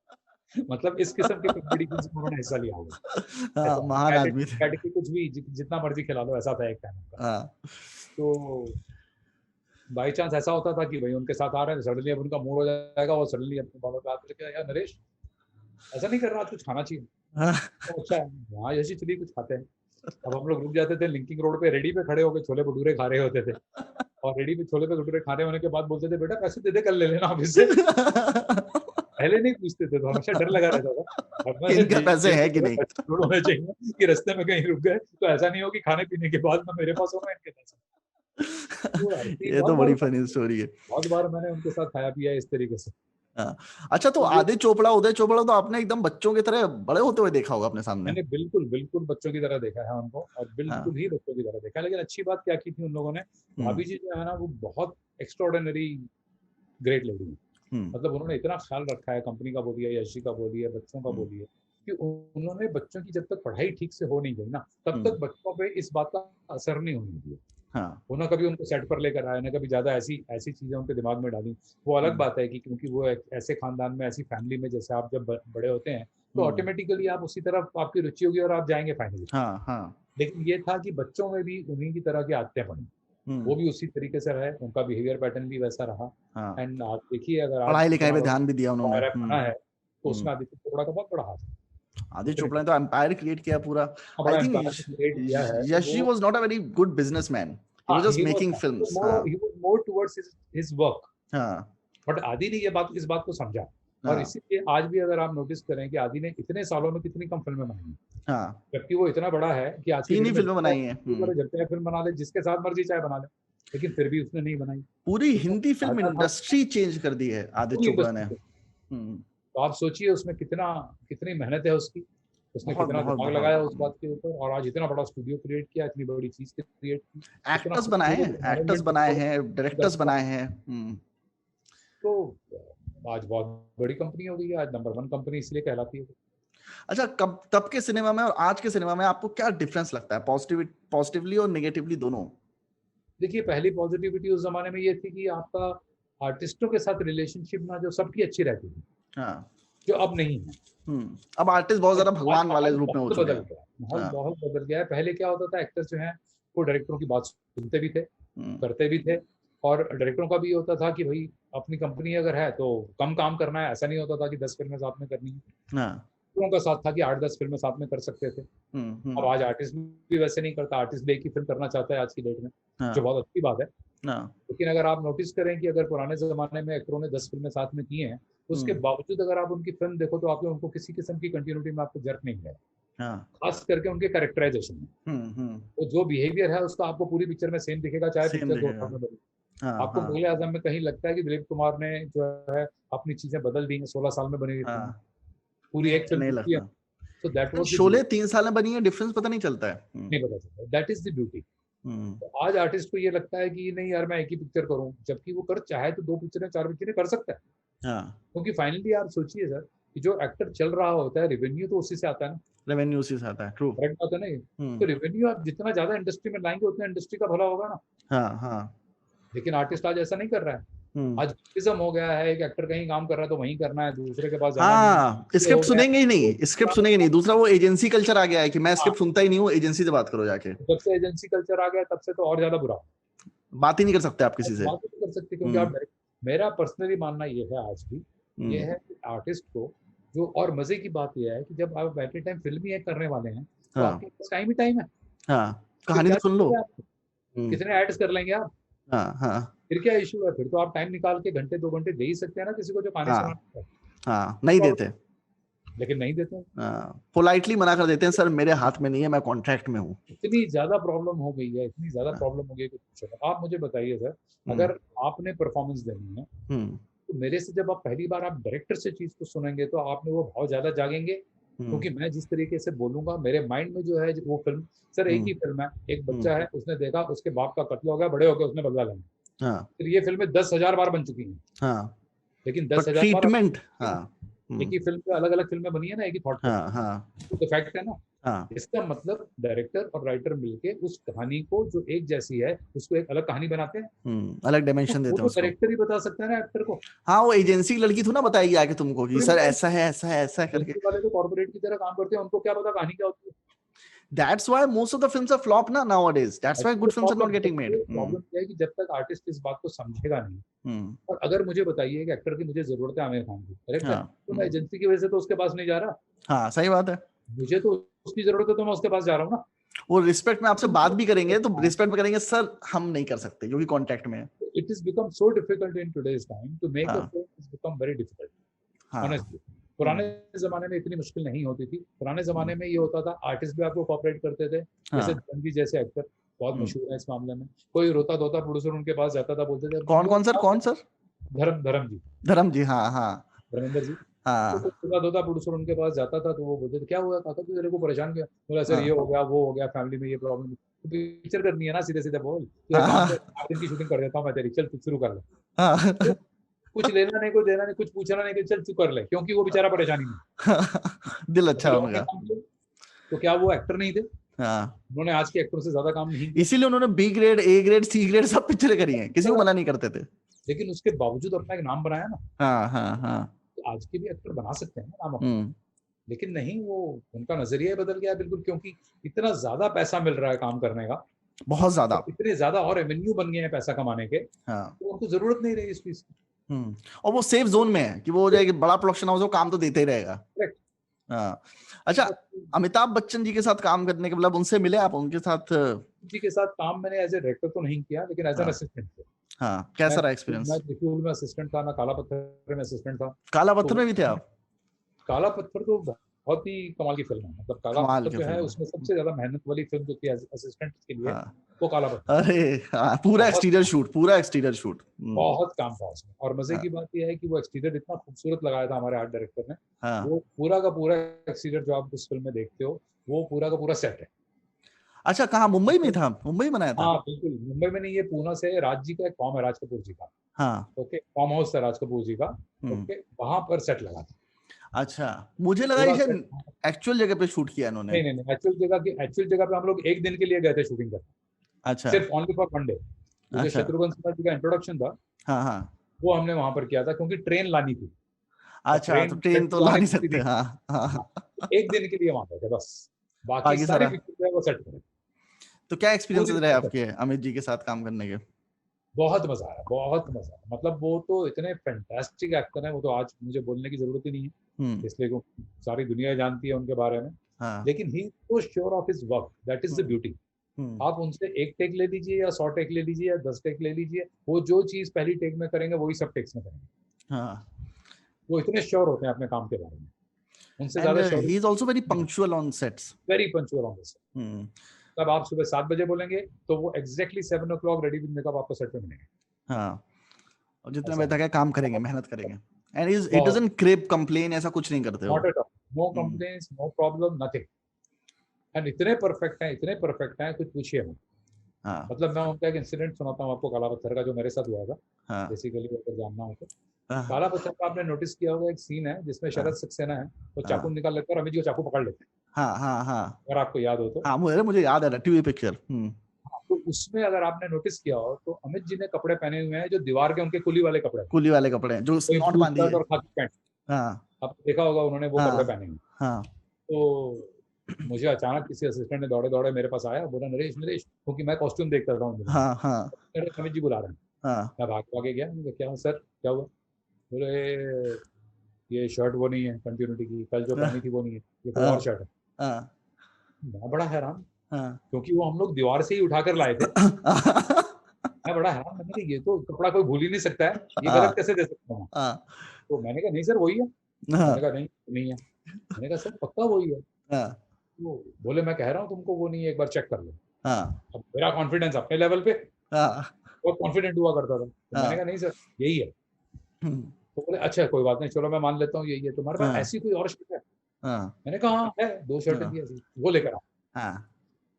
B: मतलब इस किस्म के कॉम्पिटिशन में उन्होंने हिस्सा लिया होगा।
A: महान आदमी थे।
B: कुछ भी जितना मर्जी खिला लो, ऐसा था एक टाइम का। तो बाई चांस ऐसा होता था कि भाई उनके साथ आ रहे हैं, सडनली अब उनका मूड हो जाएगा, वो सडनली अपने बालों पे हाथ रखे, यार नरेश ऐसा नहीं कर रहा, कुछ खाना चाहिए। तो अच्छा है, हाँ यशी चलिए कुछ खाते हैं। अब हम लोग रुक जाते थे लिंकिंग रोड पे, रेडी पे खड़े होकर छोले भटूरे खा रहे होते थे, और रेडी पे छोले भटूरे खाने होने के बाद बोलते थे बेटा पैसे दे दे, कल ले लेना ऑफिस से। पहले नहीं पूछते थे, तो हमेशा डर लगा रहता था
A: इनके पैसे है कि नहीं,
B: होने चाहिए कि रास्ते में कहीं रुक गए तो ऐसा नहीं हो कि खाने पीने के बाद में मेरे पास होगा इनके पैसे।
A: ये तो बड़ी फनी स्टोरी है।
B: बहुत बार मैंने उनके साथ खाया पिया इस तरीके से।
A: अच्छा, तो आदित्य चोपड़ा, उदय चोपड़ा तो आपने एकदम बच्चों की तरह बड़े होते हुए देखा होगा अपने सामने।
B: मैंने बिल्कुल बिल्कुल बच्चों की तरह देखा है उनको, और बिल्कुल ही बच्चों की तरह देखा। लेकिन अच्छी बात क्या की थी उन लोगों ने, भाभी जी जो है ना वो बहुत एक्स्ट्राऑर्डिनरी ग्रेट लेडी है। मतलब उन्होंने इतना ख्याल रखा है, कंपनी का बोलिए, यशी का बोलिए, बच्चों का बोलिए, कि उन्होंने बच्चों की जब तक पढ़ाई ठीक से हो नहीं गई ना, तब तक बच्चों पे इस बात का असर नहीं होने दिया। वो ना कभी उनको सेट पर लेकर आए, ना कभी ज्यादा ऐसी चीजें उनके दिमाग में डाली। वो अलग बात है कि क्योंकि वो ऐसे खानदान में, ऐसी फैमिली में जैसे आप जब बड़े होते हैं तो ऑटोमेटिकली आप उसी तरफ आपकी रुचि होगी और आप जाएंगे फाइनली। लेकिन ये था कि बच्चों में भी उन्हीं की तरह की आदतें पड़ी, वो भी उसी तरीके से रहे, उनका बिहेवियर पैटर्न भी वैसा रहा। एंड आप देखिए, अगर
A: पढ़ाई लिखाई पे ध्यान भी दिया उन्होंने,
B: बना है तो उसमें आदित्य चोपड़ा का बहुत बड़ा हाथ है।
A: आदित्य चोपड़ा ने तो एम्पायर क्रिएट किया पूरा। I think Yeshi was not a very good businessman, he was just making films.
B: He was more towards his work. But आदि ने इस बात को समझा, और इसीलिए आज भी अगर आप नोटिस करें कि आदि ने इतने सालों में कितनी कम फिल्में बनाई हैं, जबकि वो इतना बड़ा है कि आज
A: 3 ही फिल्में बनाई हैं।
B: जब चाहे फिल्म बना ले, जिसके साथ मर्जी चाहे बना ले, लेकिन फिर भी उसने नहीं बनाई।
A: पूरी हिंदी फिल्म इंडस्ट्री चेंज कर दी है आदित्य चोपड़ा ने।
B: तो आप सोचिए उसमें कितनी मेहनत है उसकी, उसने कितना दिमाग लगाया उस बात के ऊपर, और आज इतना बड़ा स्टूडियो क्रिएट किया, इतनी बड़ी चीज क्रिएट की,
A: एक्टर्स बनाए हैं, डायरेक्टर्स बनाए हैं।
B: तो आज बहुत बड़ी कंपनी हो गई है, आज नंबर 1 कंपनी इसलिए कहलाती है।
A: अच्छा, तब के सिनेमा में और आज के सिनेमा में आपको क्या डिफरेंस लगता है, पॉजिटिवली और नेगेटिवली दोनों?
B: देखिए, पहली पॉजिटिविटी उस जमाने में ये थी कि आपका आर्टिस्टों के साथ रिलेशनशिप ना जो सबकी अच्छी रहती थी, जो अब नहीं है।
A: अब आर्टिस्ट बहुत ज्यादा भगवान वाले रूप में हो चुके हैं।
B: माहौल बहुत बदल गया है। पहले क्या होता था, एक्टर्स जो हैं वो डायरेक्टरों की बात सुनते भी थे, करते भी थे, और डायरेक्टरों का भी होता था कि भाई अपनी कंपनी अगर है तो कम काम करना है, ऐसा नहीं होता था कि 10 फिल्में साथ में करनी है। का साथ था कि 8-10 फिल्में साथ में कर सकते थे। अब आज आर्टिस्ट भी वैसे नहीं करता, आर्टिस्ट भी एक ही फिल्म करना चाहता है आज की डेट में, जो बहुत अच्छी बात है। लेकिन अगर आप नोटिस करें कि अगर पुराने जमाने में एक्टरों ने 10 फिल्में साथ में की हैं, उसके बावजूद अगर आप उनकी फिल्म देखो तो आपको उनको किसी किस्म की कंटिन्यूटी में आपको जर्क नहीं मिलेगा, खास करके उनके कैरेक्टराइजेशन में। तो जो बिहेवियर है उसका आपको पूरी पिक्चर में सेम दिखेगा, चाहे पिक्चर 2 साल में बनी। आपको मुगले आजम में कहीं लगता है कि दिलीप कुमार ने जो है अपनी चीजें बदल दी हैं, 16 साल में बनी हुई पूरी एक फिल्म नहीं है। So that was
A: शोले 3 साल में बनी है, डिफरेंस पता नहीं चलता है।
B: नहीं पता चलता, दैट इज द ब्यूटी। तो आज आर्टिस्ट को ये लगता है कि नहीं यार मैं एक ही पिक्चर करूं, जबकि वो कर चाहे तो 2 पिक्चरें 4 पिक्चरें कर सकता है। क्योंकि फाइनली आप सोचिए सर कि जो एक्टर चल रहा होता है, रेवेन्यू तो उसी से आता है ना,
A: रेवेन्यू उसी से आता है। ट्रू,
B: करेक्ट बात है ना। तो रेवेन्यू आप जितना ज्यादा इंडस्ट्री में लाएंगे उतना इंडस्ट्री का भला होगा ना। लेकिन आर्टिस्ट आज ऐसा नहीं कर रहा है। आज फिल्म हो गया है, एक एक्टर कहीं काम कर रहा है तो वहीं करना है, दूसरे के पास जाना
A: स्क्रिप्ट सुनेंगे ही नहीं, स्क्रिप्ट सुनेंगे नहीं। दूसरा वो एजेंसी कल्चर आ गया है कि मैं स्क्रिप्ट सुनता ही नहीं हूँ, एजेंसी से बात करो जाके।
B: जब से एजेंसी कल्चर आ गया तब से तो और ज्यादा बुरा,
A: बात ही नहीं कर सकते आप किसी से,
B: बात नहीं कर सकते। क्योंकि आप, मेरा पर्सनली मानना ये है आज भी, ये है कि आर्टिस्ट को जो, और मजे की बात यह है कि जब आप बैठे टाइम फिल्म ही करने वाले हैं तो आपके पास टाइम ही टाइम है।
A: कहानी तो सुन लो,
B: कितने एड्स कर लेंगे आप, फिर क्या इशू है? फिर तो आप टाइम निकाल के घंटे 2 घंटे दे ही सकते हैं ना किसी को जो कहानी सुनाना है।
A: नहीं देते,
B: लेकिन नहीं देते,
A: पोलाइटली मना कर देते हैं, सर मेरे हाथ में नहीं है, मैं कॉन्ट्रैक्ट में हूँ।
B: इतनी ज्यादा प्रॉब्लम हो गई है, इतनी ज्यादा प्रॉब्लम हो गई है। आप मुझे बताइए सर, अगर आपने परफॉर्मेंस देनी है तो मेरे से जब आप पहली बार आप डायरेक्टर से चीज को सुनेंगे तो आपने वो भाव ज्यादा जागेंगे, क्योंकि मैं जिस तरीके से बोलूंगा मेरे माइंड में जो है वो फिल्म, सर एक ही फिल्म है, एक बच्चा है, उसने देखा उसके बाप का कत्ल हो गया, बड़े होकर उसने बदला लेना। फिर ये फिल्में 10,000 बार बन चुकी हैं, लेकिन 10,000
A: ट्रीटमेंट
B: एक ही फिल्म पे अलग अलग फिल्में बनी है ना, एक ही थॉट पे। तो फैक्ट है ना। इसका मतलब डायरेक्टर और राइटर मिलके उस कहानी को जो एक जैसी है उसको एक अलग कहानी बनाते हैं,
A: अलग डायमेंशन देते हैं
B: उसको। डायरेक्टर ही बता सकता है ना एक्टर को।
A: हाँ, वो एजेंसी की लड़की थी ना, बताएगी आके तुमको कि सर ऐसा है ऐसा है ऐसा है करके।
B: वाले तो कॉर्पोरेट की तरह काम करते हैं, उनको क्या पता कहानी क्या होती है।
A: That's why most of the films are flop ना nowadays. That's why good films are not getting made.
B: Problem क्या है कि जब तक आर्टिस्ट इस बात को समझेगा नहीं, और अगर मुझे बताइए कि एक्टर की मुझे जरूरत है आमिर खान की, करेक्ट है, तो मैं एजेंसी की वजह से तो उसके पास नहीं जा रहा।
A: हाँ, सही बात है।
B: मुझे तो उसकी जरूरत है तो मैं उसके पास जा रहा हूँ ना।
A: वो रिस्पेक्ट में आपसे बात भी करेंगे तो रिस्पेक्ट में करेंगे, सर हम नहीं कर सकते क्योंकि कांटेक्ट में है।
B: It has become so difficult in today's time to make a film. It's become very difficult. Honestly. पुराने जमाने में इतनी मुश्किल नहीं होती थी। पुराने जमाने में ये होता था, आर्टिस्ट भी आपको कोऑपरेट करते थे। जैसे धर्म जी जैसे एक्टर बहुत मशहूर है इस मामले में। कोई रोता धोता प्रोड्यूसर उनके पास जाता था, बोलते थे
A: कौन सर? धर्म जी, हाँ
B: धर्मेंद्र जी। तो रोता धोता प्रोड्यूसर उनके पास जाता था, तो वो बोलते थे क्या हुआ काका, तू तेरे को परेशान किया? बोला सर ये हो गया वो हो गया, फैमिली में ये प्रॉब्लम। तो पिक्चर करनी है ना, सीधे सीधे बोल, दिन की शूटिंग कर देता हूँ मैं तेरी, चल शुरू कर ले। कुछ लेना नहीं, कुछ देना नहीं, कुछ पूछना नहीं, चल तू कर ले, क्योंकि वो बेचारा परेशानी में।
A: दिल अच्छा उनका।
B: तो क्या वो एक्टर नहीं थे? उन्होंने आज के एक्टरों से ज्यादा काम नहीं किया,
A: इसीलिए उन्होंने B grade, A grade, C grade सब पिक्चरें करी हैं, किसी को मना नहीं करते थे,
B: लेकिन उसके बावजूद अपना एक नाम बनाया ना। तो आज के भी एक्टर बना सकते हैं ना नाम, लेकिन नहीं, वो उनका नजरिया बदल गया बिल्कुल, क्योंकि इतना ज्यादा पैसा मिल रहा है काम करने का, बहुत ज्यादा, तो इतने ज्यादा और एवेन्यू बन गए हैं पैसा कमाने के, तो उनको जरूरत नहीं रही इस चीज की।
A: और वो सेफ जोन में है कि वो हो जाएगी, बड़ा प्रोडक्शन हाउस हो, काम तो देते ही रहेगा। अच्छा, अमिताभ बच्चन जी के साथ काम करने के मतलब उनसे मिले आप? उनके साथ
B: जी के साथ काम मैंने एज ए डायरेक्टर तो नहीं किया, लेकिन एज एन असिस्टेंट किया।
A: कैसा रहा एक्सपीरियंस?
B: मैं त्रिशूल में असिस्टेंट था, मैं काला पत्थर में असिस्टेंट था।
A: काला पत्थर में भी थे आप? काला
B: पत्थर तो बहुत ही कमाल की फिल्म है, मतलब काला पत्थर जो है उसमें सबसे ज्यादा मेहनत वाली फिल्म जो थी असिस्टेंट के लिए, वो काला पत्थर।
A: अरे पूरा एक्सटीरियर शूट,
B: बहुत काम था उसमें। और मजे की बात यह है कि वो एक्सटीरियर इतना खूबसूरत लगाया था हमारे आर्ट डायरेक्टर ने। वो पूरा का पूरा एक्सटीरियर जो आप उस फिल्म में देखते हो, वो पूरा का पूरा सेट है।
A: अच्छा, कहाँ? मुंबई में था? मुंबई बनाया था?
B: हाँ बिल्कुल, मुंबई में नहीं, ये पूना से राज जी का एक फॉर्म है, राज कपूर जी का। ओके, फॉर्म हाउस था राज कपूर जी का। ओके, वहां पर सेट लगा था।
A: अच्छा, मुझे लगा ये एक्चुअल जगह पे शूट किया इन्होंने।
B: नहीं, एक्चुअल जगह पे हम लोग एक दिन के लिए गए थे शूटिंग करने।
A: अच्छा,
B: सिर्फ ओनली फॉर वन डे। जो शत्रुघ्न सिन्हा जी का इंट्रोडक्शन था, वो हमने वहां पर किया था, क्योंकि ट्रेन लानी थी।
A: अच्छा, तो ट्रेन तो ला नहीं सकते।
B: एक दिन के लिए वहां पे थे बस, बाकी सारी पिक्चर वो सेट करें।
A: तो क्या एक्सपीरियंस रहे आपके अमित जी के साथ काम करने के?
B: बहुत मजा आया, बहुत मजा आया। मतलब वो तो इतने फैंटास्टिक एक्टर हैं, वो तो आज मुझे बोलने की जरूरत ही नहीं है, इसलिए सारी दुनिया जानती है उनके बारे में। लेकिन ही तो sure of his work, that is the beauty. आप उनसे एक टेक ले लीजिए या 100 टेक ले लीजिए या 10 टेक ले लीजिए, वो जो चीज पहली टेक में करेंगे वही सब टेक्स में करेंगे। वो इतने श्योर होते हैं अपने काम के बारे में, उनसे ज्यादा sure.
A: He is also very punctual on sets,
B: very punctual on the set. तब आप सुबह 7 बजे बोलेंगे तो वो exactly 7 o'clock ready with makeup आपको सेट पे मिलेंगे।
A: और जितने बजे तक काम करेंगे, मेहनत करेंगे, and it doesn't crap complain, ऐसा कुछ नहीं करते हो।
B: Not at all, no complaints, no problem, nothing. And इतने परफेक्ट हैं कुछ पूछिए मत। मतलब मैं उनका एक इंसिडेंट सुनाता हूँ आपको, काला पत्थर का, जो मेरे साथ हुआ था। बेसिकली अगर जानना हो तो काला पत्थर का आपने नोटिस किया होगा, एक सीन है जिसमें शरद सक्सेना है, वो चाकू निकाल लेते हैं और अमित जी को चाकू पकड़ लेते हैं। अगर आपको याद हो तो।
A: मुझे याद है टीवी पिक्चर।
B: तो उसमें अगर आपने नोटिस किया हो तो अमित जी ने कपड़े पहने हुए हैं जो दीवार के उनके कुली वाले कपड़े, जो नॉट बांधी है, और खाकी पैंट। आपने देखा होगा उन्होंने वो कपड़े पहने हुए। तो मुझे अचानक किसी असिस्टेंट ने दौड़े दौड़े मेरे पास आया, बोला नरेश, क्योंकि मैं कॉस्ट्यूम देखता था अमित जी बुला रहे हैं। मैं भाग गया, क्या सर क्या हुआ? बोले ये शर्ट वो नहीं है कंटिन्यूटी की, कल जो पहनी थी वो नहीं है, ये कोई और शर्ट है। मैं बड़ा हैरान, क्योंकि वो हम लोग दीवार से ही उठाकर लाए थे। मैं बड़ा हैरान, मैंने कहा ये तो कपड़ा कोई भूल ही नहीं सकता है, ये गलत कैसे दे सकता हूँ? तो मैंने कहा नहीं सर वही है। मैंने कहा नहीं है। मैंने कहा सर पक्का वही है? तो बोले मैं कह रहा हूँ तुमको वो नहीं है, एक बार चेक कर लो। अब मेरा कॉन्फिडेंस अपने लेवल पे बहुत कॉन्फिडेंट हुआ करता था, तो मैंने कहा नहीं सर यही है। तो बोले अच्छा कोई बात नहीं, चलो मैं मान लेता हूँ यही है, तुम्हारे पास ऐसी कोई और शर्ट है? मैंने कहा हाँ है, 2 शर्टें थी ऐसी, वो लेकर आ।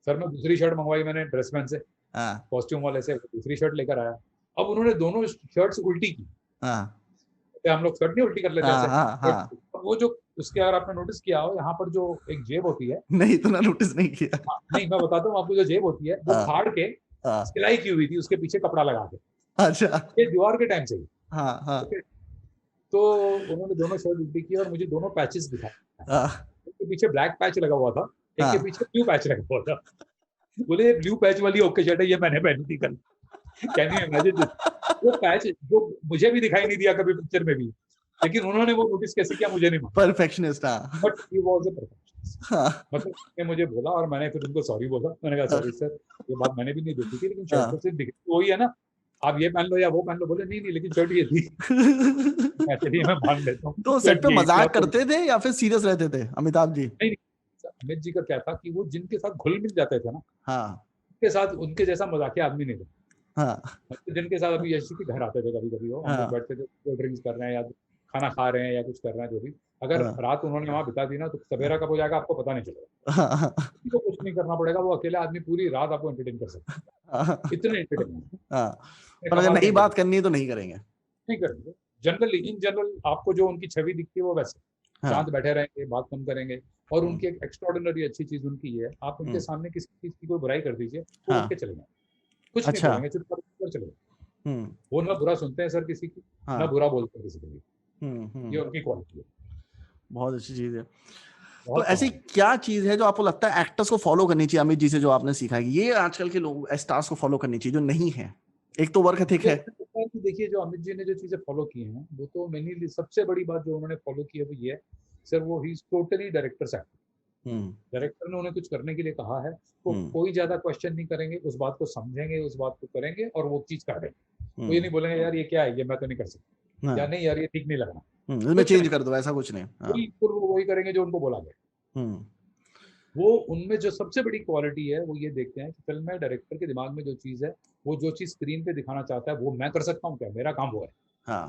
B: सर मैं दूसरी शर्ट मंगवाई मैंने ड्रेसमैन से, कॉस्ट्यूम वाले से, दूसरी शर्ट लेकर आया। अब उन्होंने दोनों शर्ट्स उल्टी की। हम लोग स्कर्ट नहीं उल्टी कर लेते ऐसे।
A: हाँ।
B: वो जो उसके, अगर आपने नोटिस किया हो, यहाँ पर जो एक जेब होती है,
A: नहीं इतना नोटिस नहीं किया।
B: नहीं मैं बताता हूँ आपको, जो जेब होती है वो फाड़ के सिलाई की हुई थी उसके पीछे कपड़ा लगा के।
A: अच्छा।
B: ये दीवार के टाइम से ही।
A: हाँ।
B: तो उन्होंने दोनों शर्ट उल्टी की और मुझे दोनों पैचेस दिखाए। एक के पीछे ब्लैक पैच लगा हुआ था, एक के पीछे ब्लू पैच लगा हुआ था। बोले ये ब्लू पैच वाली ओके शर्ट है, ये मैंने पहनी थी कल। Can you imagine? वो पैच जो मुझे भी दिखाई नहीं दिया कभी पिक्चर में भी, लेकिन उन्होंने वो नोटिस कैसे किया मुझे नहीं मालूम।
A: Perfectionist.
B: But he was a perfectionist. मतलब उसने मुझे बोला और मैंने फिर उनको सॉरी बोला। मैंने कहा सॉरी सर, ये बात मैंने भी नहीं देखी थी, लेकिन शर्ट तो सिर्फ दिखी वही है ना, आप ये पहन लो या वो पहन लो। बोले नहीं लेकिन शर्ट ये थी। चलिए मैं मान लेता हूँ।
A: तो सेट पे मजाक करते थे या फिर सीरियस रहते थे अमिताभ जी?
B: नहीं, अमित जी का क्या था कि वो जिनके साथ घुल मिल जाते थे ना, उनके साथ उनके जैसा मजाकिया आदमी नहीं था। जिनके साथ अभी यश के घर आते थे कभी कभी, वो हम लोग बैठते थे, कोल्ड ड्रिंक्स कर रहे हैं या खाना खा रहे हैं या कुछ कर रहे हैं, जो भी, अगर रात उन्होंने वहां बिता दी ना, तो सवेरा कब हो जाएगा आपको पता नहीं चलेगा। किसी को कुछ नहीं करना पड़ेगा, वो अकेला आदमी पूरी रात आपको एंटरटेन कर सकता है, इतने एंटरटेन।
A: पर अगर नहीं बात करनी है तो नहीं करेंगे,
B: नहीं करेंगे। जनरली इन जनरल आपको जो उनकी छवि दिखती है वो वैसे शांत बैठे रहेंगे, बात कम करेंगे। और उनकी एक एक्स्ट्राऑर्डिनरी अच्छी चीज उनकी है, आप उनके सामने किसी चीज की कोई बुराई कर दीजिए, वो उठ के चले जाए, कुछ नहीं बोलेंगे, चुपचाप चले जाए। वो ना बुरा सुनते हैं सर किसी की, ना बुरा बोलते हैं किसी को। ये उनकी क्वालिटी है।
A: बहुत अच्छी चीज है। तो ऐसी क्या चीज है जो आपको लगता है एक्टर्स को फॉलो करनी चाहिए, अमित जी से जो आपने सीखा है ये आजकल के लोग स्टार्स को फॉलो करनी चाहिए जो नहीं है? एक तो वर्क एथिक है।
B: देखिए जो अमित जी ने जो चीजें फॉलो की हैं, वो तो मेनली सबसे बड़ी बात जो उन्होंने फॉलो की है वो ये है सर, वो ही इज टोटली डायरेक्टर से। डायरेक्टर ने उन्हें कुछ करने के लिए कहा है, वो कोई ज्यादा क्वेश्चन नहीं करेंगे, उस बात को समझेंगे, उस बात को करेंगे और वो चीज कर देंगे। वो ये नहीं बोलेंगे यार ये क्या है, ये मैं तो नहीं कर सकता, या नहीं यार ये ठीक नहीं लग रहा,
A: मैं चेंज कर दो, ऐसा कुछ नहीं।
B: बिल्कुल वो वही करेंगे जो उनको बोला गया। वो उनमें जो सबसे बड़ी क्वालिटी है वो ये देखते हैं कि फिल्म में डायरेक्टर के दिमाग में जो चीज है, वो जो चीज स्क्रीन पे दिखाना चाहता है वो मैं कर सकता हूँ क्या, मेरा काम वो है।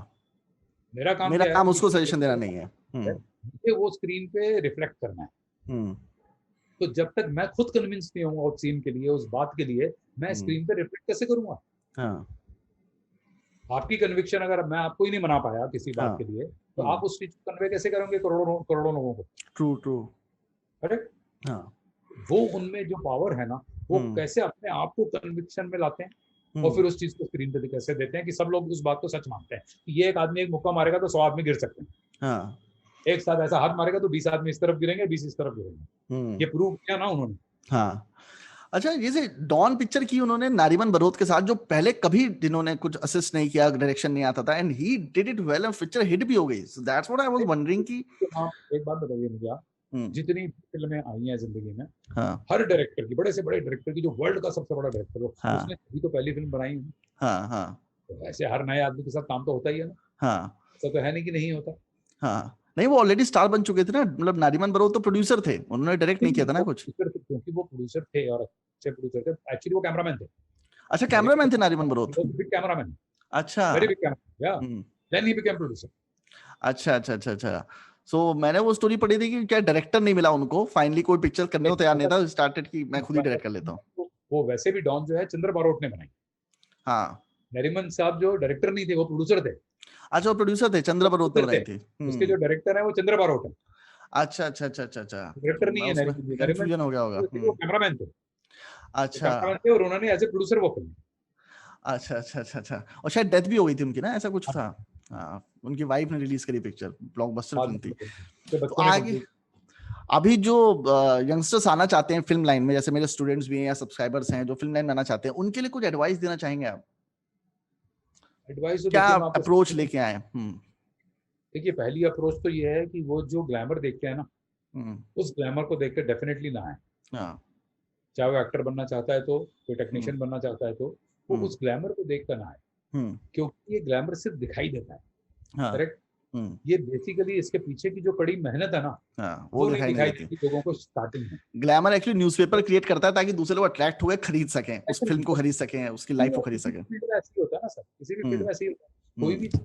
B: मेरा काम
A: उसको सजेशन देना नहीं है,
B: मुझे वो स्क्रीन पे रिफ्लेक्ट करना है। तो जब तक मैं खुद कन्विंस नहीं होऊंगा उस सीन के लिए, उस बात के लिए, मैं स्क्रीन पे रिफ्लेक्ट कैसे करूंगा? आपकी कन्विक्शन अगर मैं आपको ही नहीं मना पाया किसी बात के लिए, तो आप उस चीज को कन्वे कैसे करोगे करोड़ों लोगों को? True correct. वो उनमें जो पावर है ना, वो कैसे अपने आप को कन्विक्शन में लाते हैं और फिर उस चीज को स्क्रीन पे कैसे देते हैं कि सब लोग उस बात को सच मानते हैं कि ये एक आदमी एक मुक्का मारेगा तो 100 आदमी गिर सकते हैं। एक साथ ऐसा हाथ मारेगा तो 20 आदमी इस तरफ गिरेंगे, 20 इस तरफ गिरेंगे। ये प्रूव किया ना उन्होंने।
A: अच्छा, जैसे डॉन पिक्चर की उन्होंने नारीमन बरोत के साथ, जो पहले कभी जिन्होंने कुछ असिस्ट नहीं किया, डायरेक्शन नहीं आता था, and he did it well and picture hit भी हो गई। So that's what I was wondering कि
B: एक बात बताइए मुझे आप, जितनी फिल्में आई हैं जिंदगी में, हर डायरेक्टर की, बड़े से बड़े डायरेक्टर की, जो वर्ल्ड का सबसे बड़ा डायरेक्टर हो, उसने भी तो पहली फिल्म बनाई है। तो ऐसे हर नए आदमी के साथ काम तो होता ही है ना। तो है नहीं कि नहीं होता।
A: नहीं, वो ऑलरेडी स्टार बन चुके थे ना, मतलब नारीमन बरोत तो प्रोड्यूसर थे, उन्होंने डायरेक्ट नहीं किया था ना कुछ।
B: क्योंकि वो प्रोड्यूसर थे और अच्छे प्रोड्यूसर थे, एक्चुअली वो कैमरामैन थे।
A: अच्छा, कैमरामैन थे नारीमन बरोत।
B: Big cameraman.
A: अच्छा,
B: very big cameraman, yeah then he became producer.
A: अच्छा। सो मैंने वो स्टोरी पढ़ी थी कि क्या डायरेक्टर नहीं मिला उनको, फाइनली कोई पिक्चर करने को तैयार नहीं था, स्टार्टेड कि मैं खुद ही डायरेक्ट कर लेता हूँ।
B: वो वैसे भी डॉन जो है चंद्र बारोट ने बनाई। नरीमन साहब जो डायरेक्टर नहीं थे, वो प्रोड्यूसर थे।
A: अच्छा, वो प्रोड्यूसर थे, चंद्र बारोट ने बनाई थी।
B: उसके जो डायरेक्टर है वो चंद्र बारोट है।
A: अच्छा।
B: डायरेक्टर नहीं है नरीमन,
A: कंफ्यूजन हो गया होगा।
B: वो कैमरामैन थे।
A: अच्छा,
B: कैमरामैन थे और उन्होंने एज ए प्रोड्यूसर वो फिल्म।
A: अच्छा। और शायद डेथ भी हो गई थी उनकी ना, ऐसा कुछ था। उनकी वाइफ ने रिलीज करी पिक्चर, ब्लॉकबस्टर फिल्म थी। तो आगे अभी जो यंगस्टर्स आना चाहते हैं फिल्म लाइन में, जैसे मेरे स्टूडेंट्स भी हैं या सब्सक्राइबर्स हैं जो फिल्म लाइन में आना चाहते हैं, उनके लिए कुछ एडवाइस देना चाहेंगे आप?
B: एडवाइस
A: क्या अप्रोच लेके आए?
B: देखिए, पहली अप्रोच तो ये है कि वो जो ग्लैमर देखते हैं ना, उस ग्लैमर को देख कर डेफिनेटली ना आए। चाहे वो एक्टर बनना चाहता है तो, कोई टेक्नीशियन बनना चाहता है तो, वो उस ग्लैमर को देख कर ना आए, क्योंकि ये ग्लैमर सिर्फ दिखाई देता है। करेक्ट। ये बेसिकली इसके पीछे की जो कड़ी मेहनत है ना, वो नहीं दिखाई देती लोगों को स्टार्टिंग में।
A: ग्लैमर एक्चुअली न्यूज़पेपर क्रिएट करता है ताकि दूसरे लोग अट्रैक्ट हुए, खरीद सकें, उस फिल्म को खरीद सकें, उसकी लाइफ को खरीद सकें।
B: फील्ड में ऐसे ही होता है ना सर, किसी भी फील्ड में ऐसे ही होता है। कोई भी चीज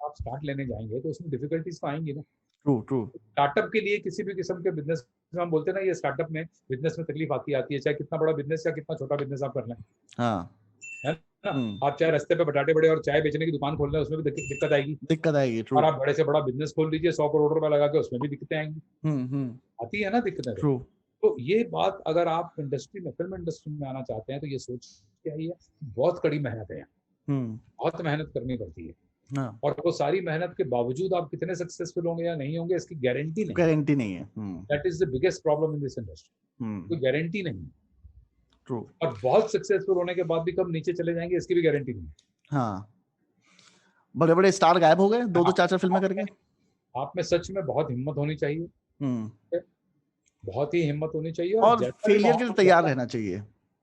B: आप स्टार्ट लेने जाएंगे तो उसमें डिफिकल्टीज तो आएंगी ना। ट्रू। स्टार्टअप के लिए किसी भी किस्म के बिजनेस में हम बोलते हैं ना, ये स्टार्टअप में बिजनेस में तकलीफ आती है, चाहे कितना बड़ा बिजनेस या कितना छोटा बिजनेस आप कर लें, है आप चाहे रास्ते पे बटाटे बड़े और चाय बेचने की दुकान खोल रहे हैं, उसमें भी दिक्कत आएगी।
A: ट्रू।
B: और आप बड़े से बड़ा बिजनेस खोल लीजिए 100 करोड़ रुपए लगा के, उसमें भी दिक्कतें आएंगी। आती है ना दिक्कतें।
A: ट्रू।
B: तो ये बात अगर आप इंडस्ट्री में, फिल्म इंडस्ट्री में आना चाहते हैं, तो ये सोच के आइए, बहुत कड़ी मेहनत है, बहुत मेहनत करनी पड़ती है। और वो सारी मेहनत के बावजूद आप कितने सक्सेसफुल होंगे या नहीं होंगे, इसकी गारंटी नहीं है। That is the biggest problem in this industry. कोई गारंटी नहीं है।
A: ट्रू।
B: और बहुत सक्सेसफुल होने के बाद भी कब नीचे चले जाएंगे, इसकी भी गारंटी नहीं है।
A: हाँ, बड़े बड़े स्टार गायब हो गए 2-2 4-4 फिल्में करके।
B: आप में सच में बहुत हिम्मत होनी चाहिए, बहुत ही हिम्मत होनी चाहिए,
A: और फेलियर के लिए तैयार रहना चाहिए।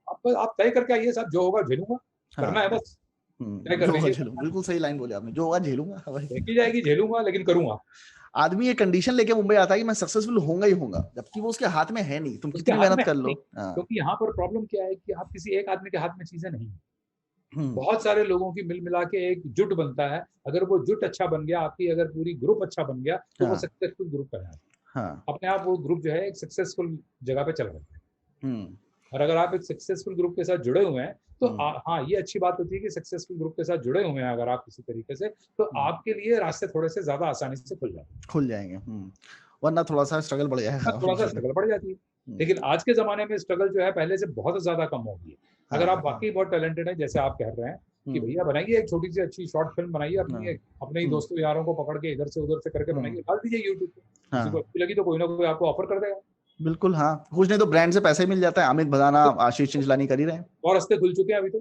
B: आप तय करके आइए, साहब जो होगा झेलूंगा, करना है बस।
A: बिल्कुल सही लाइन बोले आपने, जो होगा झेलूंगा,
B: देखी जाएगी, झेलूंगा लेकिन करूंगा।
A: आदमी ये कंडीशन लेके मुंबई आता है कि मैं सक्सेसफुल होऊंगा ही होऊंगा, जबकि वो उसके हाथ में है नहीं, तुम कितनी मेहनत कर लो।
B: क्योंकि यहाँ पर प्रॉब्लम क्या है कि आप किसी एक आदमी के हाथ में चीजें नहीं, बहुत सारे लोगों की मिल मिला के एक जुट बनता है। अगर वो जुट अच्छा बन गया, आपकी अगर पूरी ग्रुप अच्छा बन गया, तो वो सक्सेसफुल ग्रुप है। अपने आप वो ग्रुप जो है एक सक्सेसफुल जगह पे चल रहा है। और अगर आप एक सक्सेसफुल ग्रुप के साथ जुड़े हुए हैं, तो हाँ, ये अच्छी बात होती है कि सक्सेसफुल ग्रुप के साथ जुड़े हुए हैं अगर आप किसी तरीके से, तो आपके लिए रास्ते थोड़े से ज्यादा आसानी से खुल जाएंगे।
A: वरना थोड़ा सा स्ट्रगल बढ़ जाएगा,
B: थोड़ा सा स्ट्रगल बढ़ जाती है। लेकिन आज के जमाने में स्ट्रगल जो है पहले से बहुत ज्यादा कम हो गई है। अगर आप वाकई बहुत टैलेंटेड हैं, जैसे आप कह रहे हैं कि भैया बनाइए एक छोटी सी अच्छी शॉर्ट फिल्म बनाइए, अपने ही दोस्तों यारों को पकड़ के इधर से उधर से करके बनाइए, डाल दीजिए यूट्यूब पे। किसी को अच्छी लगी तो कोई ना कोई आपको ऑफर कर देगा।
A: बिल्कुल, हाँ, कुछ नहीं तो ब्रांड से पैसे मिल जाता है। अमित भदाना, आशीष चिंचलानी कर ही रहे हैं,
B: और रास्ते खुल चुके हैं अभी तो।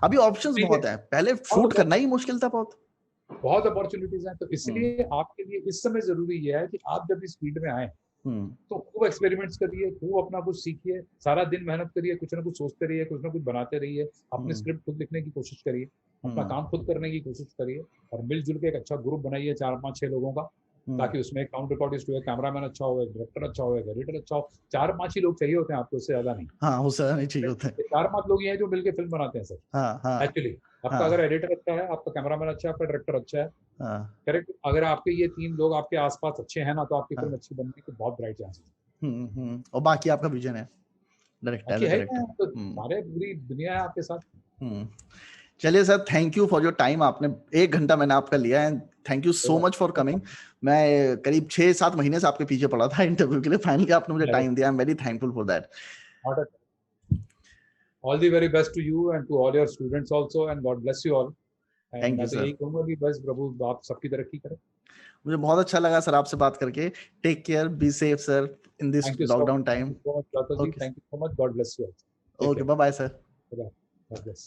A: अभी ऑप्शंस बहुत है, पहले शूट करना ही मुश्किल था, बहुत
B: अपॉर्चुनिटीज हैं। तो इसलिए आपके लिए इस समय जरूरी ये है कि आप जब इस फील्ड में आए तो खूब एक्सपेरिमेंट्स करिए, खूब अपना कुछ सीखिए, सारा दिन मेहनत करिए, कुछ ना कुछ सोचते रहिए, कुछ ना कुछ बनाते रहिए, अपने स्क्रिप्ट खुद लिखने की कोशिश करिए, अपना काम खुद करने की कोशिश करिए, और मिलजुल के एक अच्छा ग्रुप बनाइए 4-5-6 लोगों का, ताकि उसमें एक साउंड रिकॉर्डिस्ट हो, कैमरामैन अच्छा हो, डायरेक्टर अच्छा हो, एडिटर अच्छा हो। 4-5 ही लोग चाहिए होते हैं आपको, उससे ज्यादा नहीं।
A: हाँ, उससे ज्यादा नहीं चाहिए होते हैं।
B: 4-5 लोग ही हैं जो मिलके फिल्म बनाते हैं सर। एक्चुअली आपका अगर एडिटर अच्छा है, आपका कैमरामैन अच्छा है, आपका डायरेक्टर अच्छा है, करेक्ट, अगर आपके ये 3 लोग आपके आसपास अच्छे हैं ना, तो आपकी फिल्म अच्छी बनने के बहुत ब्राइट चांस है।
A: और बाकी आपका विजन है, डायरेक्टर,
B: तो सारे पूरी दुनिया है आपके साथ।
A: चलिए sir, thank you for your time. आपने 1 घंटा मैंने आपका लिया है, thank you so much for coming. मैं करीब 6-7 महीने से आपके पीछे पड़ा था इंटरव्यू के लिए, फाइनली आपने मुझे टाइम दिया। I am very thankful for that.
B: All the very best to you and to all your students also, and God bless you all.
A: Thank you, sir.
B: यही कहूंगा कि बस प्रभु आप सबकी तरक्की करें।
A: मुझे बहुत अच्छा लगा सर आपसे बात करके। Take care, be safe sir in this lockdown time.
B: Thank you so much, God bless you all.
A: Okay, bye bye sir.
B: Bye. God bless.